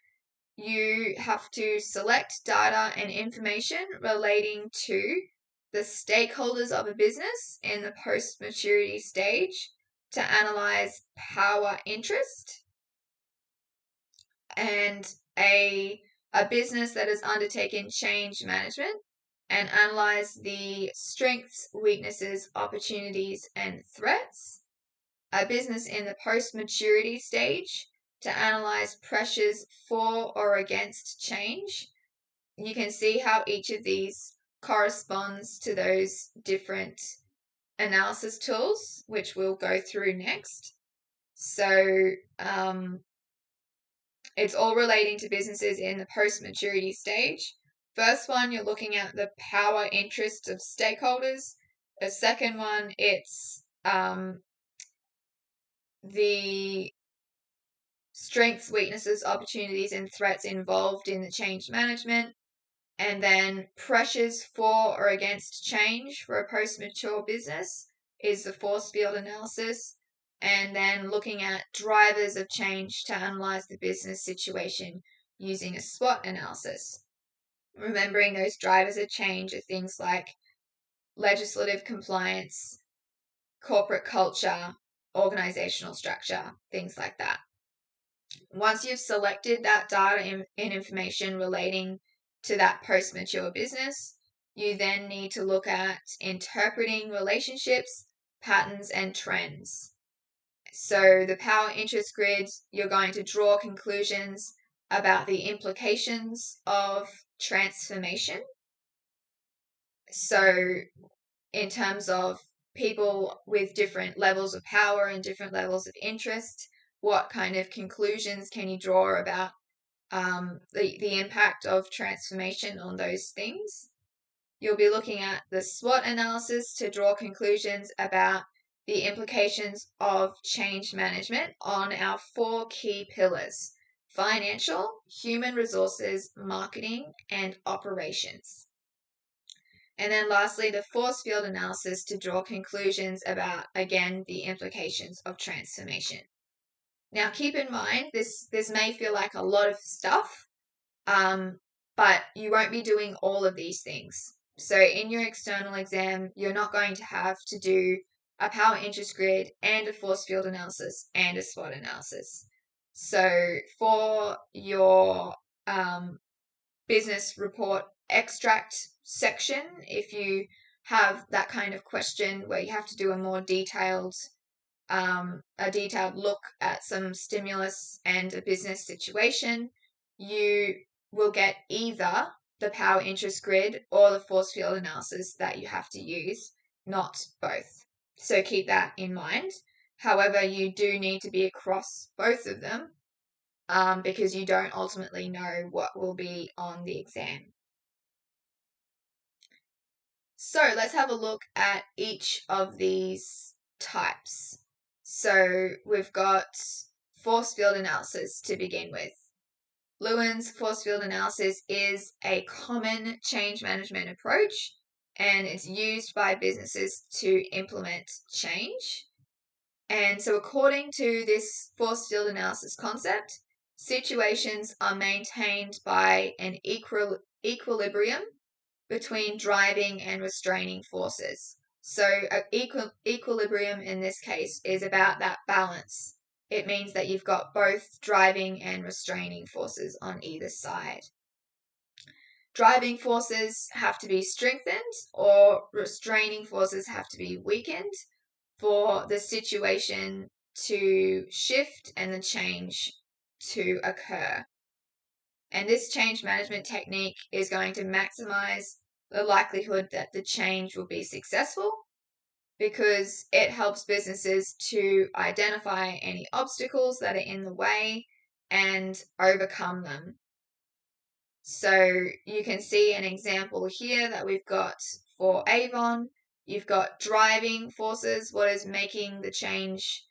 you have to select data and information relating to the stakeholders of a business in the post-maturity stage to analyze power interest, and a business that has undertaken change management and analyze the strengths, weaknesses, opportunities, and threats. A business in the post-maturity stage to analyze pressures for or against change. You can see how each of these corresponds to those different analysis tools, which we'll go through next. So it's all relating to businesses in the post-maturity stage. First one, you're looking at the power interests of stakeholders. The second one, it's the strengths, weaknesses, opportunities, and threats involved in the change management. And then pressures for or against change for a post-mature business is the force field analysis. And then looking at drivers of change to analyze the business situation using a SWOT analysis. Remembering those drivers of change are things like legislative compliance, corporate culture, organizational structure, things like that. Once you've selected that data and information relating to that post-mature business, you then need to look at interpreting relationships, patterns, and trends. So the power interest grid, you're going to draw conclusions about the implications of transformation. So in terms of people with different levels of power and different levels of interest, what kind of conclusions can you draw about the impact of transformation on those things? You'll be looking at the SWOT analysis to draw conclusions about the implications of change management on our 4 key pillars: financial, human resources, marketing, and operations. And then lastly, the force field analysis to draw conclusions about, again, the implications of transformation. Now, keep in mind, this may feel like a lot of stuff, but you won't be doing all of these things. So in your external exam, you're not going to have to do a power interest grid and a force field analysis and a SWOT analysis. So for your business report extract section, if you have that kind of question where you have to do a more detailed look at some stimulus and a business situation, you will get either the power interest grid or the force field analysis that you have to use, not both. So keep that in mind. However, you do need to be across both of them because you don't ultimately know what will be on the exam. So let's have a look at each of these types. So we've got force field analysis to begin with. Lewin's force field analysis is a common change management approach, and it's used by businesses to implement change. And so according to this force field analysis concept, situations are maintained by an equilibrium between driving and restraining forces. So equilibrium in this case is about that balance. It means that you've got both driving and restraining forces on either side. Driving forces have to be strengthened or restraining forces have to be weakened for the situation to shift and the change to occur. And this change management technique is going to maximize the likelihood that the change will be successful because it helps businesses to identify any obstacles that are in the way and overcome them. So you can see an example here that we've got for Avon. You've got driving forces, what is making the change,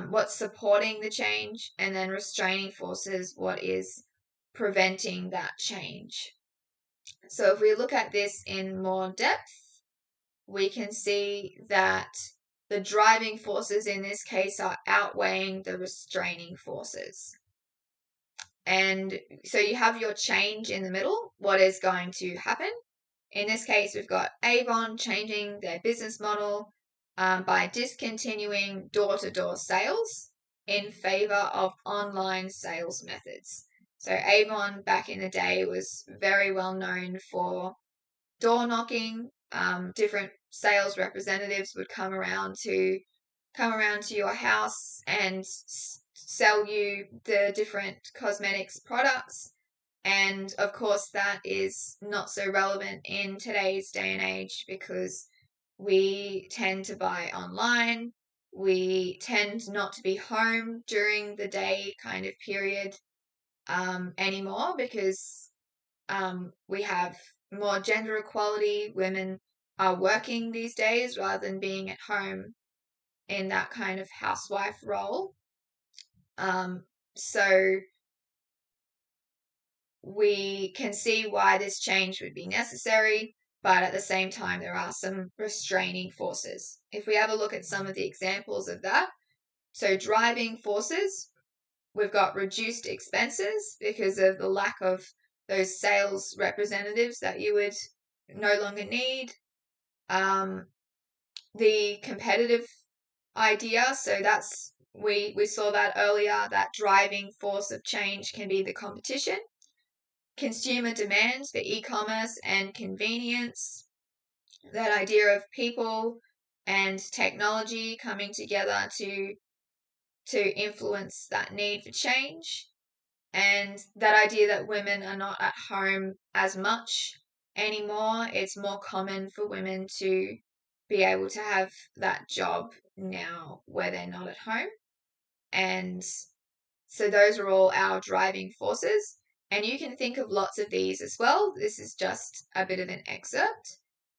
what's supporting the change, and then restraining forces, what is preventing that change. So if we look at this in more depth, we can see that the driving forces in this case are outweighing the restraining forces. And so you have your change in the middle, what is going to happen. In this case, we've got Avon changing their business model by discontinuing door-to-door sales in favor of online sales methods. So Avon back in the day was very well known for door knocking. Different sales representatives would come around to your house and sell you the different cosmetics products. And of course, that is not so relevant in today's day and age because we tend to buy online. We tend not to be home during the day kind of period anymore because we have more gender equality. Women are working these days rather than being at home in that kind of housewife role. So we can see why this change would be necessary, but at the same time, there are some restraining forces. If we have a look at some of the examples of that, so driving forces, we've got reduced expenses because of the lack of those sales representatives that you would no longer need. The competitive idea, so that's we saw that earlier, that driving force of change can be the competition. consumer demand for e-commerce and convenience, that idea of people and technology coming together to influence that need for change, and that idea that women are not at home as much anymore. It's more common for women to be able to have that job now where they're not at home. And so those are all our driving forces. And you can think of lots of these as well. This is just a bit of an excerpt.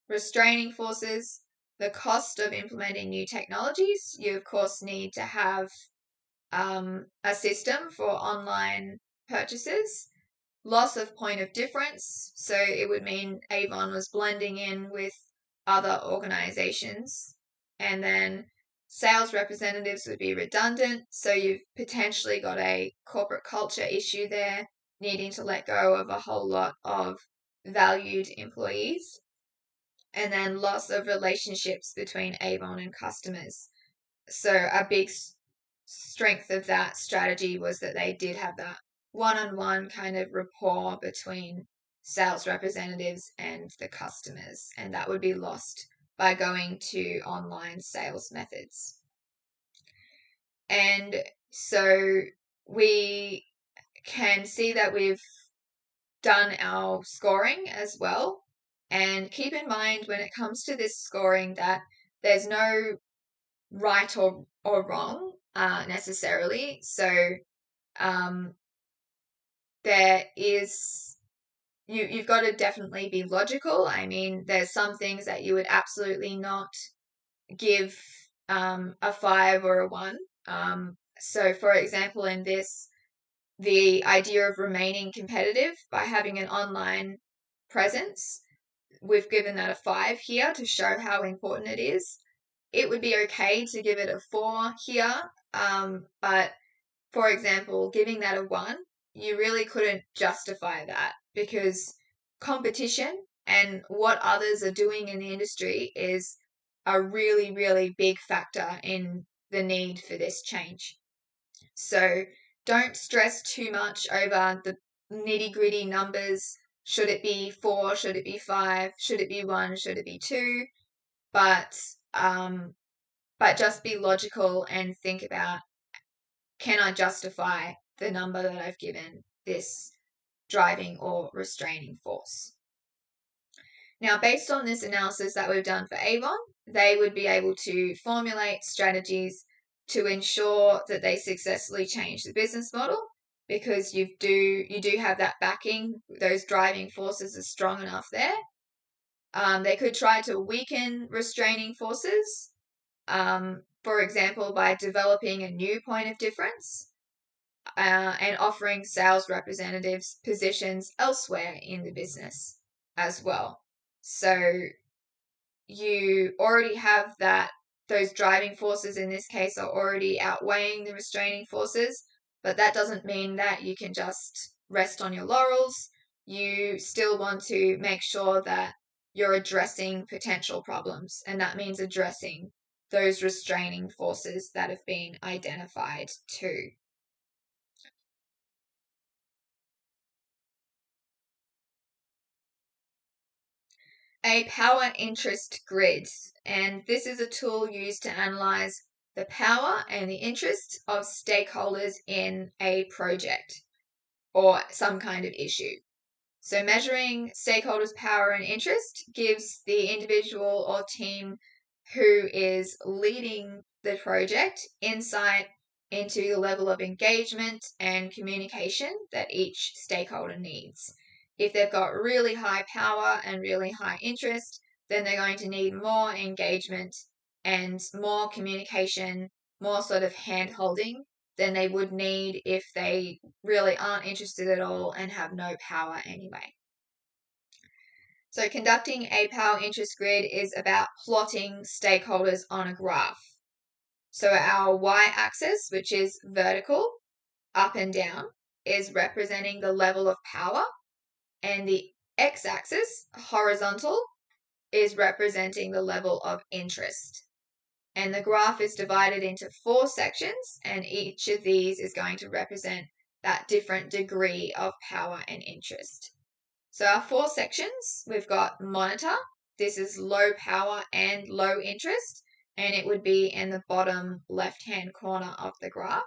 Restraining forces, the cost of implementing new technologies. You, of course, need to have a system for online purchases. Loss of point of difference. So it would mean Avon was blending in with other organizations. And then sales representatives would be redundant. So you've potentially got a corporate culture issue there, needing to let go of a whole lot of valued employees. And then loss of relationships between Avon and customers. So a big strength of that strategy was that they did have that one-on-one kind of rapport between sales representatives and the customers, and that would be lost by going to online sales methods. And so we can see that we've done our scoring as well. And keep in mind when it comes to this scoring that there's no right or wrong necessarily. So there is, you've got to definitely be logical. I mean, there's some things that you would absolutely not give a 5 or a 1. So for example, in this, the idea of remaining competitive by having an online presence, we've given that a 5 here to show how important it is. It would be okay to give it a 4 here, but for example, giving that a 1, you really couldn't justify that because competition and what others are doing in the industry is a really, really big factor in the need for this change. So don't stress too much over the nitty-gritty numbers. Should it be 4? Should it be 5? Should it be 1? Should it be 2? But just be logical and think about, can I justify the number that I've given this driving or restraining force? Now, based on this analysis that we've done for Avon, they would be able to formulate strategies to ensure that they successfully change the business model, because you do have that backing. Those driving forces are strong enough there. They could try to weaken restraining forces, for example, by developing a new point of difference and offering sales representatives positions elsewhere in the business as well. So you already have that, those driving forces in this case are already outweighing the restraining forces, but that doesn't mean that you can just rest on your laurels. You still want to make sure that you're addressing potential problems, and that means addressing those restraining forces that have been identified too. A power interest grid, and this is a tool used to analyze the power and the interest of stakeholders in a project or some kind of issue. So measuring stakeholders' power and interest gives the individual or team who is leading the project insight into the level of engagement and communication that each stakeholder needs. If they've got really high power and really high interest, then they're going to need more engagement and more communication, more sort of hand-holding than they would need if they really aren't interested at all and have no power anyway. So conducting a power interest grid is about plotting stakeholders on a graph. So our y-axis, which is vertical, up and down, is representing the level of power, and the x-axis, horizontal, is representing the level of interest. And the graph is divided into 4 sections, and each of these is going to represent that different degree of power and interest. So our 4 sections, we've got monitor. This is low power and low interest, and it would be in the bottom left-hand corner of the graph.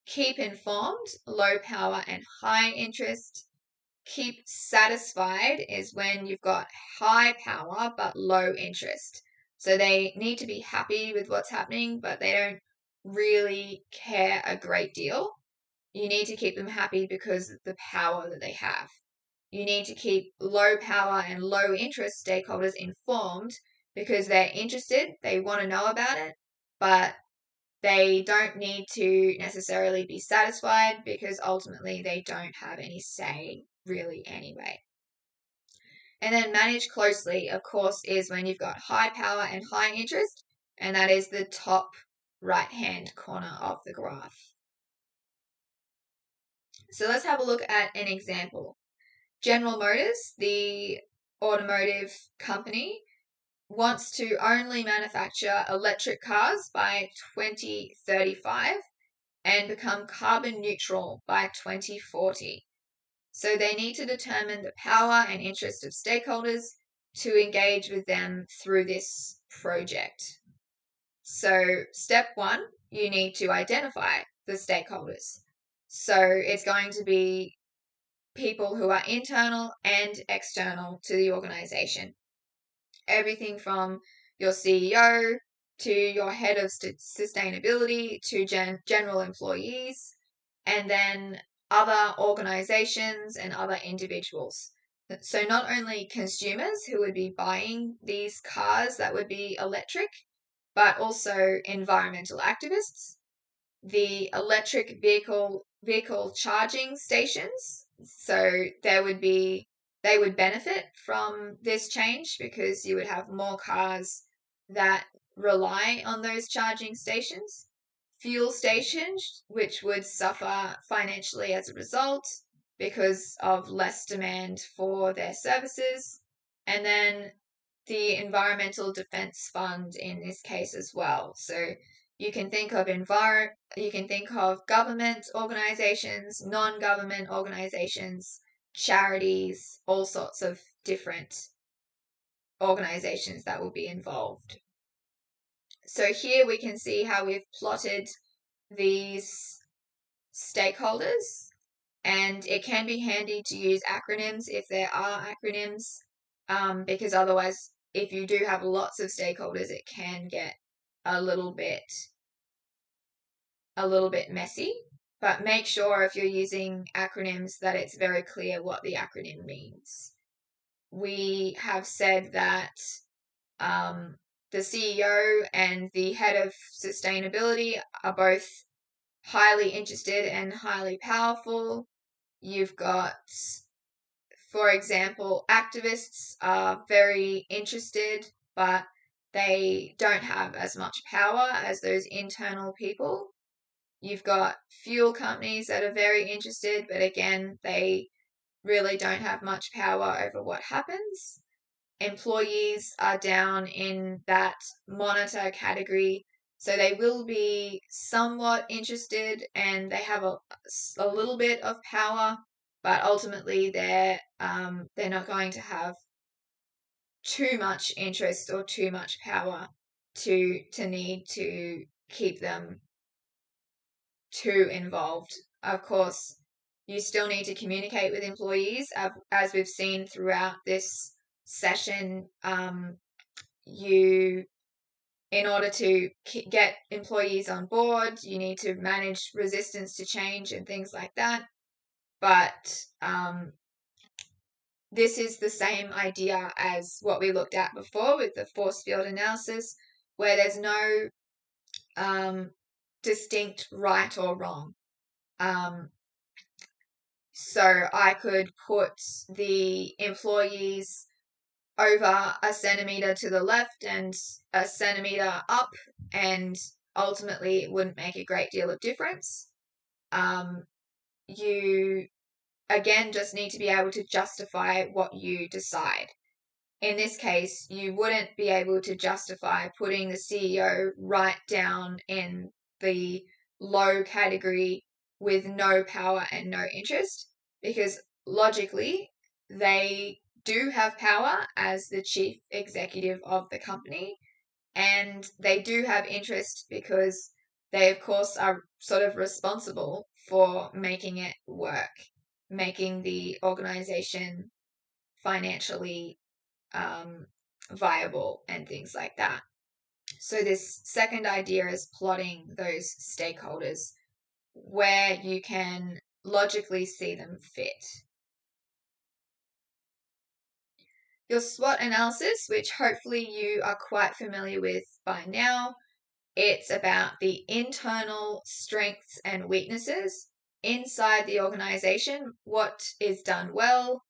Keep informed, low power and high interest. Keep satisfied is when you've got high power but low interest. So they need to be happy with what's happening, but they don't really care a great deal. You need to keep them happy because of the power that they have. You need to keep low power and low interest stakeholders informed because they're interested, they want to know about it, but they don't need to necessarily be satisfied because ultimately they don't have any say really anyway. And then manage closely, of course, is when you've got high power and high interest, and that is the top right-hand corner of the graph. So let's have a look at an example. General Motors, the automotive company, wants to only manufacture electric cars by 2035 and become carbon neutral by 2040. So they need to determine the power and interest of stakeholders to engage with them through this project. So step 1, you need to identify the stakeholders. So it's going to be people who are internal and external to the organization. Everything from your CEO to your head of sustainability to general employees, and then other organizations and other individuals. So not only consumers who would be buying these cars that would be electric, but also environmental activists, the electric vehicle charging stations. So they would benefit from this change because you would have more cars that rely on those charging stations. Fuel stations, which would suffer financially as a result because of less demand for their services. And then the Environmental Defense Fund in this case as well. So you can think of government organizations, non-government organizations, charities, all sorts of different organizations that will be involved. So here we can see how we've plotted these stakeholders, and it can be handy to use acronyms if there are acronyms, because otherwise, if you do have lots of stakeholders, it can get a little bit messy. But make sure if you're using acronyms that it's very clear what the acronym means. We have said that the CEO and the head of sustainability are both highly interested and highly powerful. You've got, for example, activists are very interested, but they don't have as much power as those internal people. You've got fuel companies that are very interested, but again, they really don't have much power over what happens. Employees are down in that monitor category, so they will be somewhat interested and they have a little bit of power, but ultimately they're not going to have too much interest or too much power to need to keep them too involved. Of course, you still need to communicate with employees, as we've seen throughout this session. In order to get employees on board, you need to manage resistance to change and things like that. But this is the same idea as what we looked at before with the force field analysis, where there's no distinct right or wrong. So I could put the employees over a centimeter to the left and a centimeter up, and ultimately it wouldn't make a great deal of difference. You, again, just need to be able to justify what you decide. In this case, you wouldn't be able to justify putting the CEO right down in the low category with no power and no interest, because logically they do have power as the chief executive of the company, and they do have interest because they, of course, are sort of responsible for making it work, making the organization financially viable and things like that. So this second idea is plotting those stakeholders where you can logically see them fit. Your SWOT analysis, which hopefully you are quite familiar with by now, it's about the internal strengths and weaknesses inside the organization. What is done well?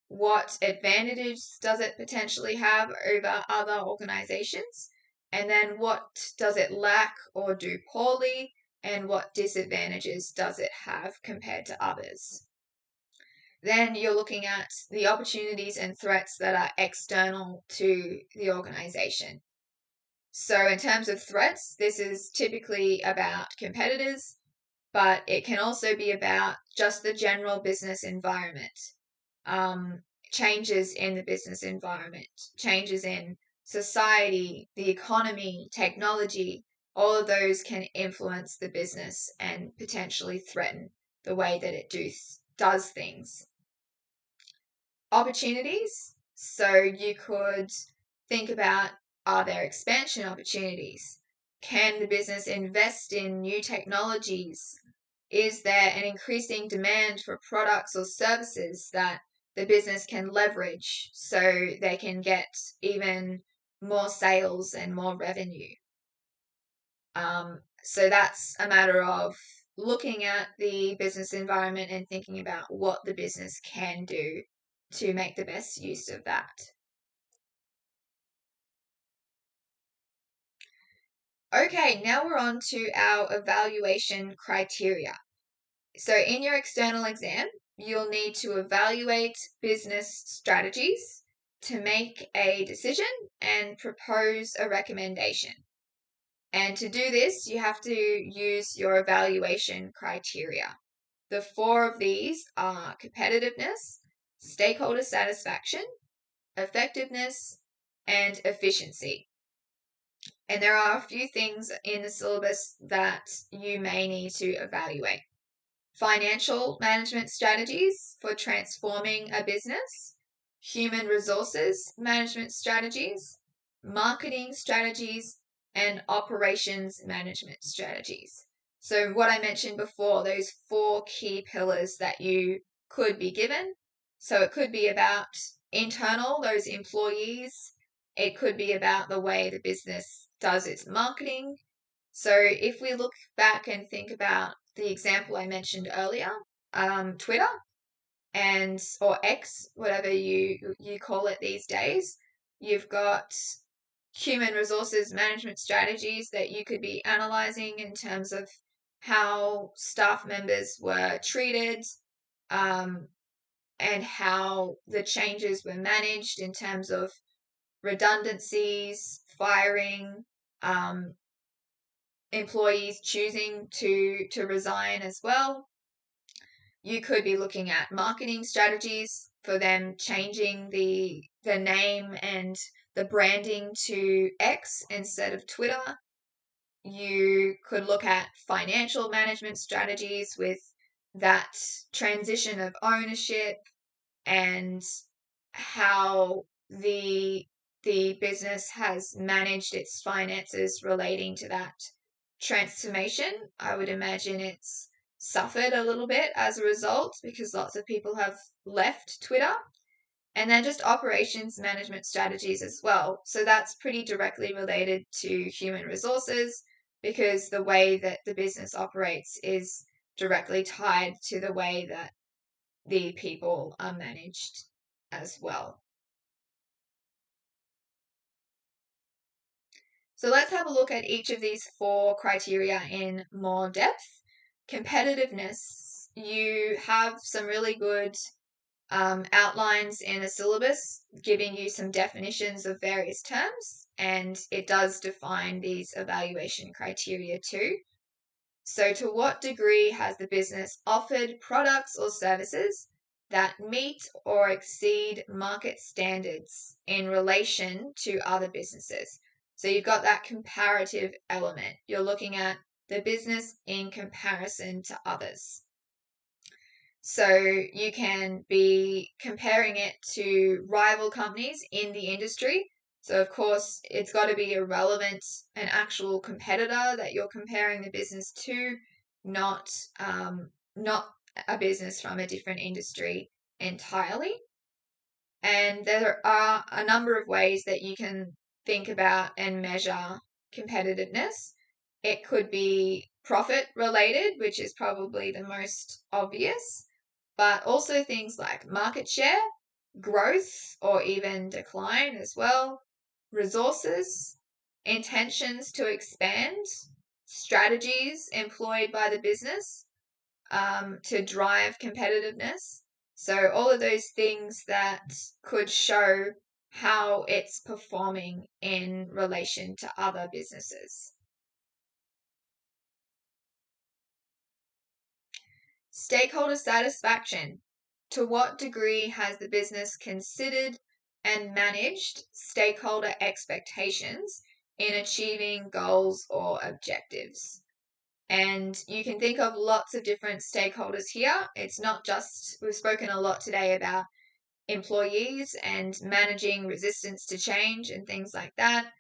What advantages does it potentially have over other organizations? And then what does it lack or do poorly? And what disadvantages does it have compared to others? Then you're looking at the opportunities and threats that are external to the organization. So in terms of threats, this is typically about competitors, but it can also be about just the general business environment, changes in the business environment, changes in society, the economy, technology. All of those can influence the business and potentially threaten the way that it does things. Opportunities. So you could think about, are there expansion opportunities? Can the business invest in new technologies? Is there an increasing demand for products or services that the business can leverage so they can get even more sales and more revenue? So that's a matter of looking at the business environment and thinking about what the business can do to make the best use of that. Okay, now we're on to our evaluation criteria. So in your external exam, you'll need to evaluate business strategies to make a decision and propose a recommendation. And to do this, you have to use your evaluation criteria. The 4 of these are competitiveness, stakeholder satisfaction, effectiveness, and efficiency. And there are a few things in the syllabus that you may need to evaluate. Financial management strategies for transforming a business, human resources management strategies, marketing strategies, and operations management strategies. So what I mentioned before, those 4 key pillars that you could be given. So it could be about internal, those employees. It could be about the way the business does its marketing. So if we look back and think about the example I mentioned earlier, Twitter or X, whatever you call it these days, you've got human resources management strategies that you could be analyzing in terms of how staff members were treated, and how the changes were managed in terms of redundancies, firing, employees choosing to resign as well. You could be looking at marketing strategies for them changing the name and the branding to X instead of Twitter. You could look at financial management strategies with that transition of ownership and how the business has managed its finances relating to that transformation. I would imagine it's suffered a little bit as a result because lots of people have left Twitter. And then just operations management strategies as well. So that's pretty directly related to human resources because the way that the business operates is directly tied to the way that the people are managed as well. So let's have a look at each of these 4 criteria in more depth. Competitiveness, you have some really good outlines in the syllabus giving you some definitions of various terms, and it does define these evaluation criteria too. So, to what degree has the business offered products or services that meet or exceed market standards in relation to other businesses? So, you've got that comparative element. You're looking at the business in comparison to others. So, you can be comparing it to rival companies in the industry. So, of course, it's got to be a relevant, an actual competitor that you're comparing the business to, not not a business from a different industry entirely. And there are a number of ways that you can think about and measure competitiveness. It could be profit related, which is probably the most obvious, but also things like market share, growth, or even decline as well, resources, intentions to expand, strategies employed by the business to drive competitiveness. So all of those things that could show how it's performing in relation to other businesses. Stakeholder satisfaction. To what degree has the business considered and managed stakeholder expectations in achieving goals or objectives? And you can think of lots of different stakeholders here. It's not just, we've spoken a lot today about employees and managing resistance to change and things like that,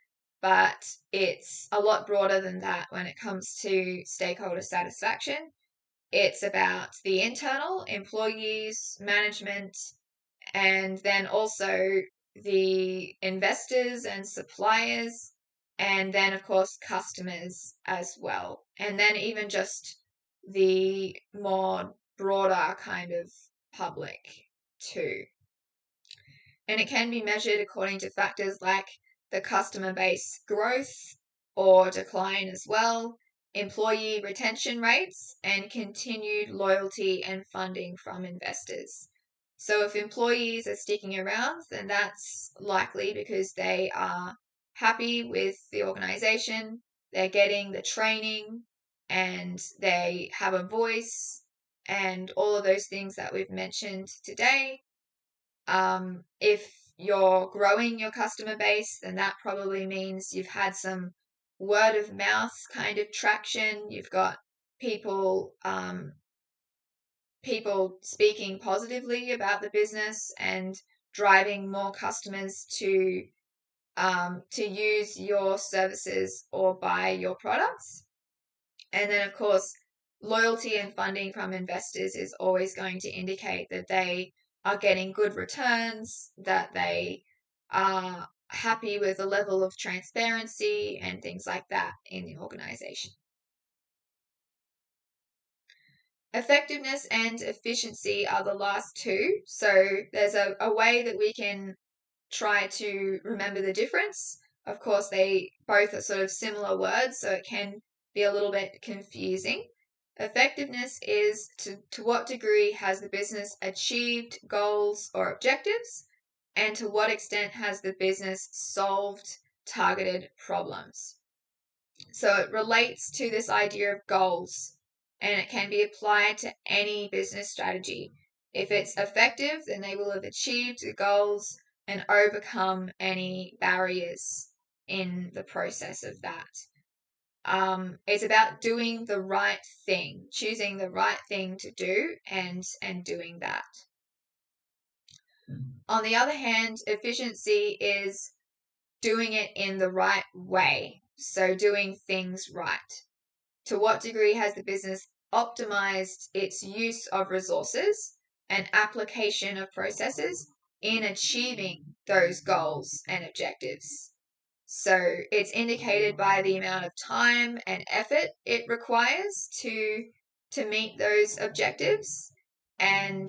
but it's a lot broader than that when it comes to stakeholder satisfaction. It's about the internal employees, management, and then also the investors and suppliers, and then, of course, customers as well. And then even just the more broader kind of public too. And it can be measured according to factors like the customer base growth or decline as well, employee retention rates, and continued loyalty and funding from investors. So if employees are sticking around, then that's likely because they are happy with the organization, they're getting the training, and they have a voice, and all of those things that we've mentioned today. If you're growing your customer base, then that probably means you've had some word of mouth kind of traction. You've got people people speaking positively about the business and driving more customers to use your services or buy your products. And then, of course, loyalty and funding from investors is always going to indicate that they are getting good returns, that they are happy with the level of transparency and things like that in the organization. Effectiveness and efficiency are the last two. So there's a way that we can try to remember the difference. Of course, they both are sort of similar words, so it can be a little bit confusing. Effectiveness is to what degree has the business achieved goals or objectives, and to what extent has the business solved targeted problems. So it relates to this idea of goals, and it can be applied to any business strategy. If it's effective, then they will have achieved the goals and overcome any barriers in the process of that. It's about doing the right thing, choosing the right thing to do and doing that. On the other hand, efficiency is doing it in the right way, so doing things right. To what degree has the business optimized its use of resources and application of processes in achieving those goals and objectives? So it's indicated by the amount of time and effort it requires to meet those objectives. And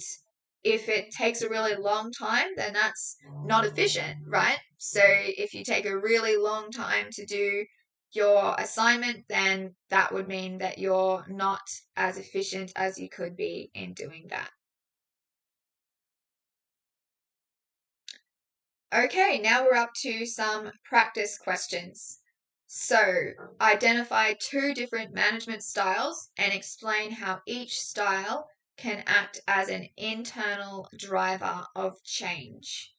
if it takes a really long time, then that's not efficient, right? So if you take a really long time to do your assignment, then that would mean that you're not as efficient as you could be in doing that. Okay, now we're up to some practice questions. So identify 2 different management styles and explain how each style can act as an internal driver of change.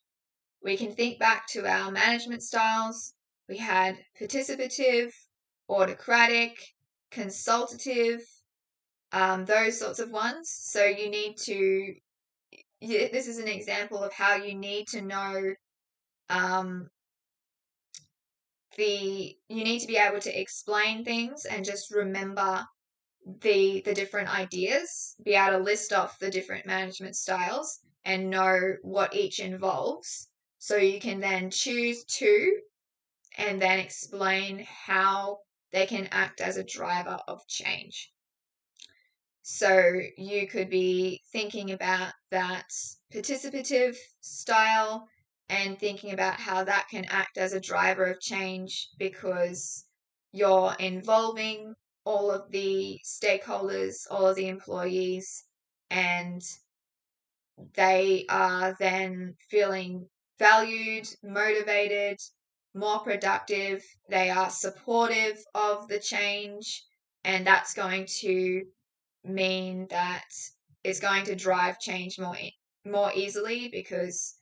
We can think back to our management styles. We had participative, autocratic, consultative, those sorts of ones. So you need to, this is an example of how you need to know you need to be able to explain things and just remember the different ideas, be able to list off the different management styles and know what each involves. So you can then choose 2 and then explain how they can act as a driver of change. So you could be thinking about that participative style and thinking about how that can act as a driver of change because you're involving all of the stakeholders, all of the employees, and they are then feeling valued, motivated, more productive. They are supportive of the change, and that's going to mean that it's going to drive change more easily because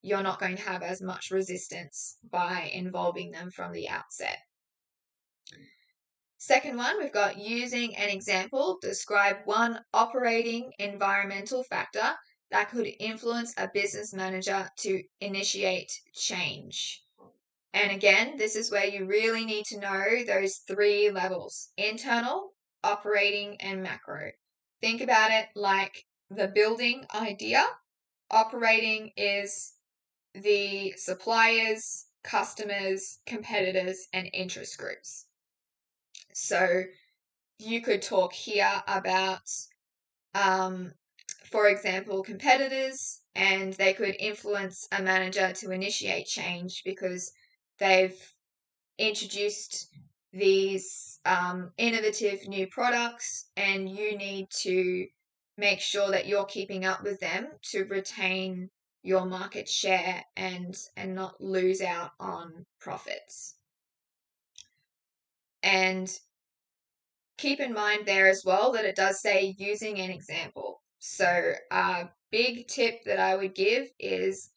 you're not going to have as much resistance by involving them from the outset. Second one, we've got using an example. Describe one operating environmental factor that could influence a business manager to initiate change. And again, this is where you really need to know those 3 levels: internal, operating, and macro. Think about it like the building idea. Operating is the suppliers, customers, competitors, and interest groups. So you could talk here about, for example, competitors, and they could influence a manager to initiate change because they've introduced these innovative new products, and you need to make sure that you're keeping up with them to retain your market share and not lose out on profits. And keep in mind there as well that it does say using an example. So a big tip that I would give is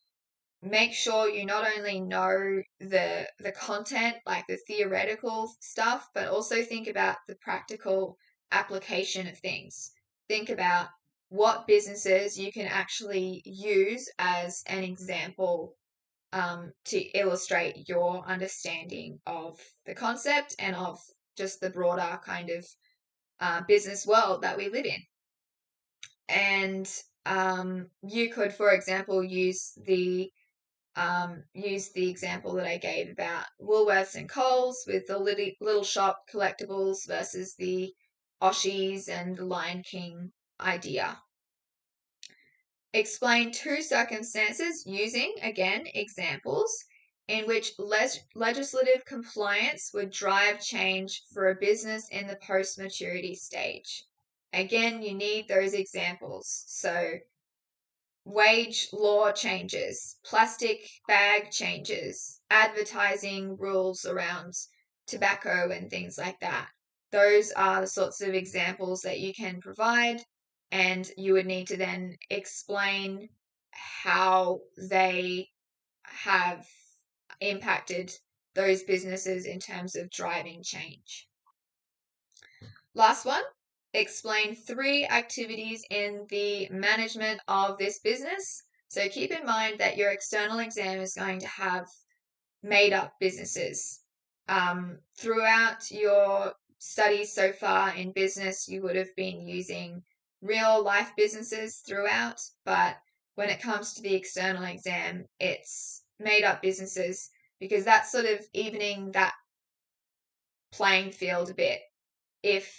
make sure you not only know the content, like the theoretical stuff, but also think about the practical application of things. Think about what businesses you can actually use as an example to illustrate your understanding of the concept and of just the broader kind of business world that we live in. And you could, for example, use the example that I gave about Woolworths and Coles with the little shop collectibles versus the Oshies and the Lion King idea. Explain 2 circumstances using, again, examples in which legislative compliance would drive change for a business in the post-maturity stage. Again, you need those examples. So wage law changes, plastic bag changes, advertising rules around tobacco and things like that. Those are the sorts of examples that you can provide, and you would need to then explain how they have impacted those businesses in terms of driving change. Last one, explain 3 activities in the management of this business. So keep in mind that your external exam is going to have made up businesses. Throughout your studies so far in business, you would have been using real life businesses throughout, but when it comes to the external exam, it's made up businesses because that's sort of evening that playing field a bit. If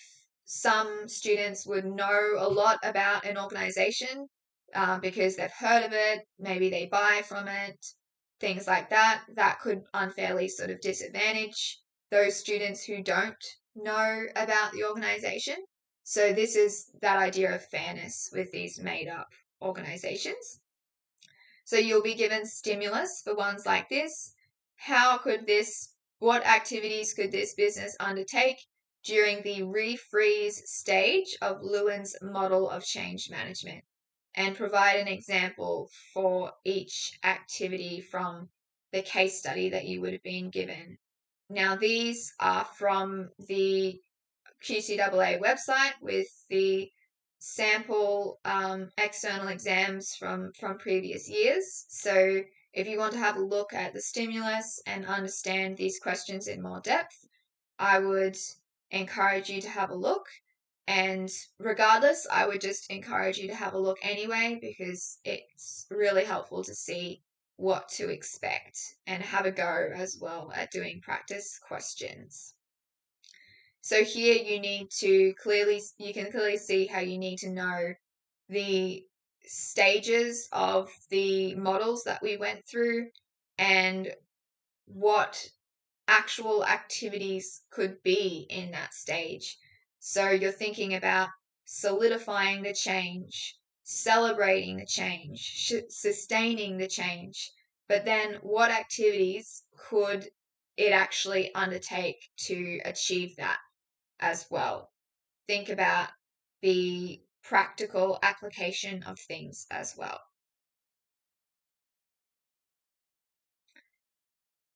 some students would know a lot about an organization because they've heard of it, maybe they buy from it, things like that, that could unfairly sort of disadvantage those students who don't know about the organization. So this is that idea of fairness with these made up organizations. So you'll be given stimulus for ones like this. How could this what activities could this business undertake during the refreeze stage of Lewin's model of change management, and provide an example for each activity from the case study that you would have been given. Now, these are from the QCEE website with the sample external exams from previous years. So if you want to have a look at the stimulus and understand these questions in more depth, I would encourage you to have a look. And regardless, I would just encourage you to have a look anyway, because it's really helpful to see what to expect and have a go as well at doing practice questions. So here you can clearly see how you need to know the stages of the models that we went through and what actual activities could be in that stage. So you're thinking about solidifying the change, celebrating the change, sustaining the change, but then what activities could it actually undertake to achieve that as well? Think about the practical application of things as well.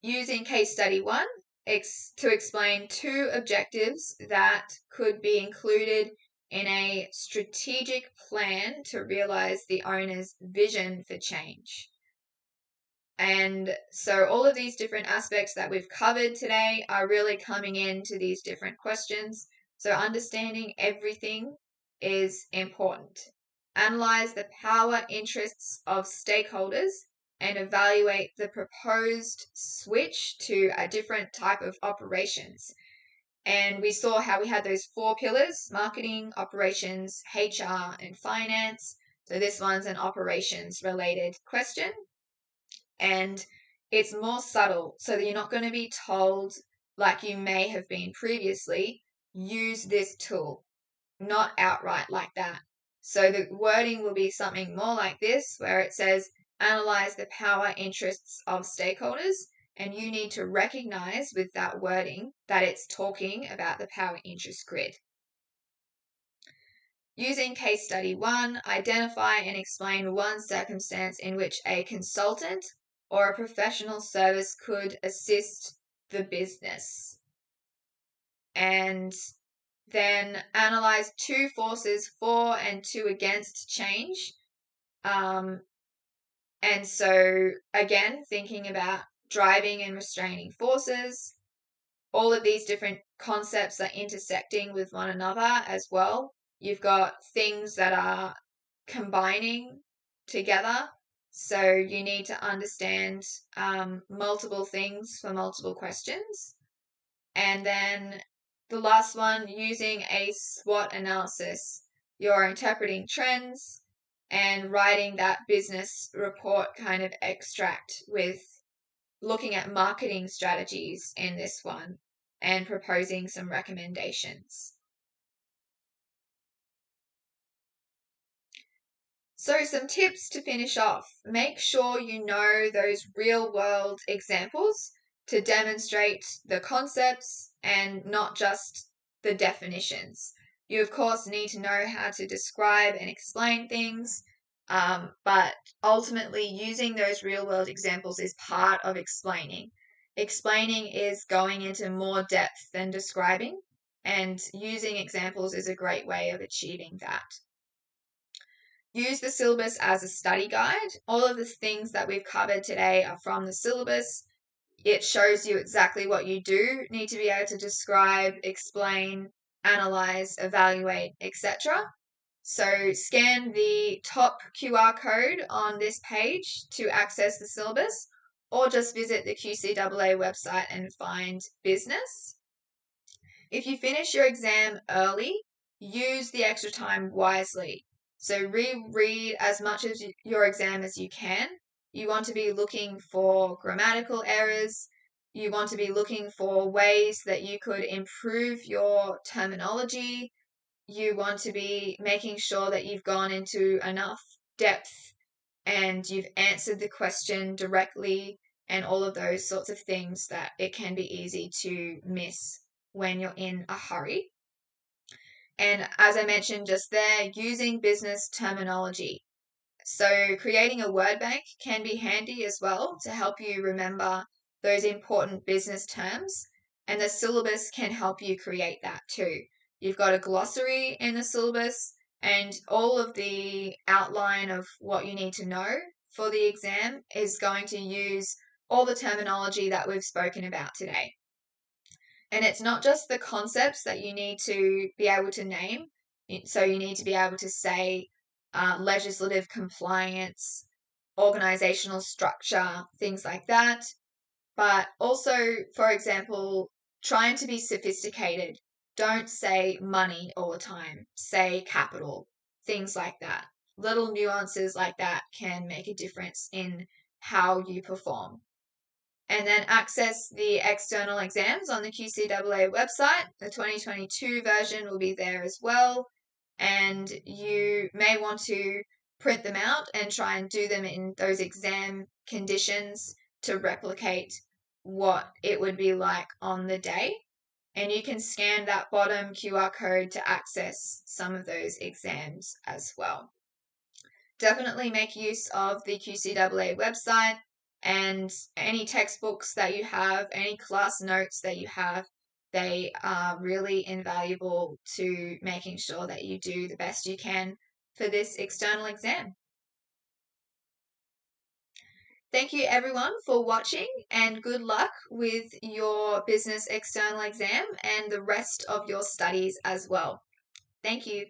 Using case study 1 to explain 2 objectives that could be included in a strategic plan to realize the owner's vision for change. And so all of these different aspects that we've covered today are really coming into these different questions. So understanding everything is important. Analyze the power interests of stakeholders and evaluate the proposed switch to a different type of operations. And we saw how we had those 4 pillars: marketing, operations, HR, and finance. So this one's an operations related question. And it's more subtle, so that you're not going to be told, like you may have been previously, use this tool. Not outright like that. So the wording will be something more like this, where it says, analyze the power interests of stakeholders, and you need to recognize with that wording that it's talking about the power interest grid. Using case study 1, identify and explain one circumstance in which a consultant or a professional service could assist the business. And then analyze 2 forces for and 2 against change. And so again, thinking about driving and restraining forces, all of these different concepts are intersecting with one another as well. You've got things that are combining together. So you need to understand multiple things for multiple questions. And then the last one, using a SWOT analysis. You're interpreting trends and writing that business report kind of extract with looking at marketing strategies in this one and proposing some recommendations. So some tips to finish off. Make sure you know those real world examples to demonstrate the concepts and not just the definitions. You, of course, need to know how to describe and explain things, but ultimately using those real world examples is part of explaining. Explaining is going into more depth than describing, and using examples is a great way of achieving that. Use the syllabus as a study guide. All of the things that we've covered today are from the syllabus. It shows you exactly what you do need to be able to describe, explain, analyze, evaluate, etc. So scan the top QR code on this page to access the syllabus, or just visit the QCEE website and find business. If you finish your exam early, use the extra time wisely. So reread as much of your exam as you can. You want to be looking for grammatical errors. You want to be looking for ways that you could improve your terminology. You want to be making sure that you've gone into enough depth and you've answered the question directly and all of those sorts of things that it can be easy to miss when you're in a hurry. And as I mentioned just there, using business terminology. So creating a word bank can be handy as well to help you remember those important business terms, and the syllabus can help you create that too. You've got a glossary in the syllabus and all of the outline of what you need to know for the exam is going to use all the terminology that we've spoken about today. And it's not just the concepts that you need to be able to name. So you need to be able to say legislative compliance, organizational structure, things like that. But also, for example, trying to be sophisticated. Don't say money all the time. Say capital, things like that. Little nuances like that can make a difference in how you perform. And then access the external exams on the QCEE website. The 2022 version will be there as well. And you may want to print them out and try and do them in those exam conditions to replicate what it would be like on the day. And you can scan that bottom QR code to access some of those exams as well. Definitely make use of the QCEE website, and any textbooks that you have, any class notes that you have, they are really invaluable to making sure that you do the best you can for this external exam. Thank you everyone for watching, and good luck with your business external exam and the rest of your studies as well. Thank you.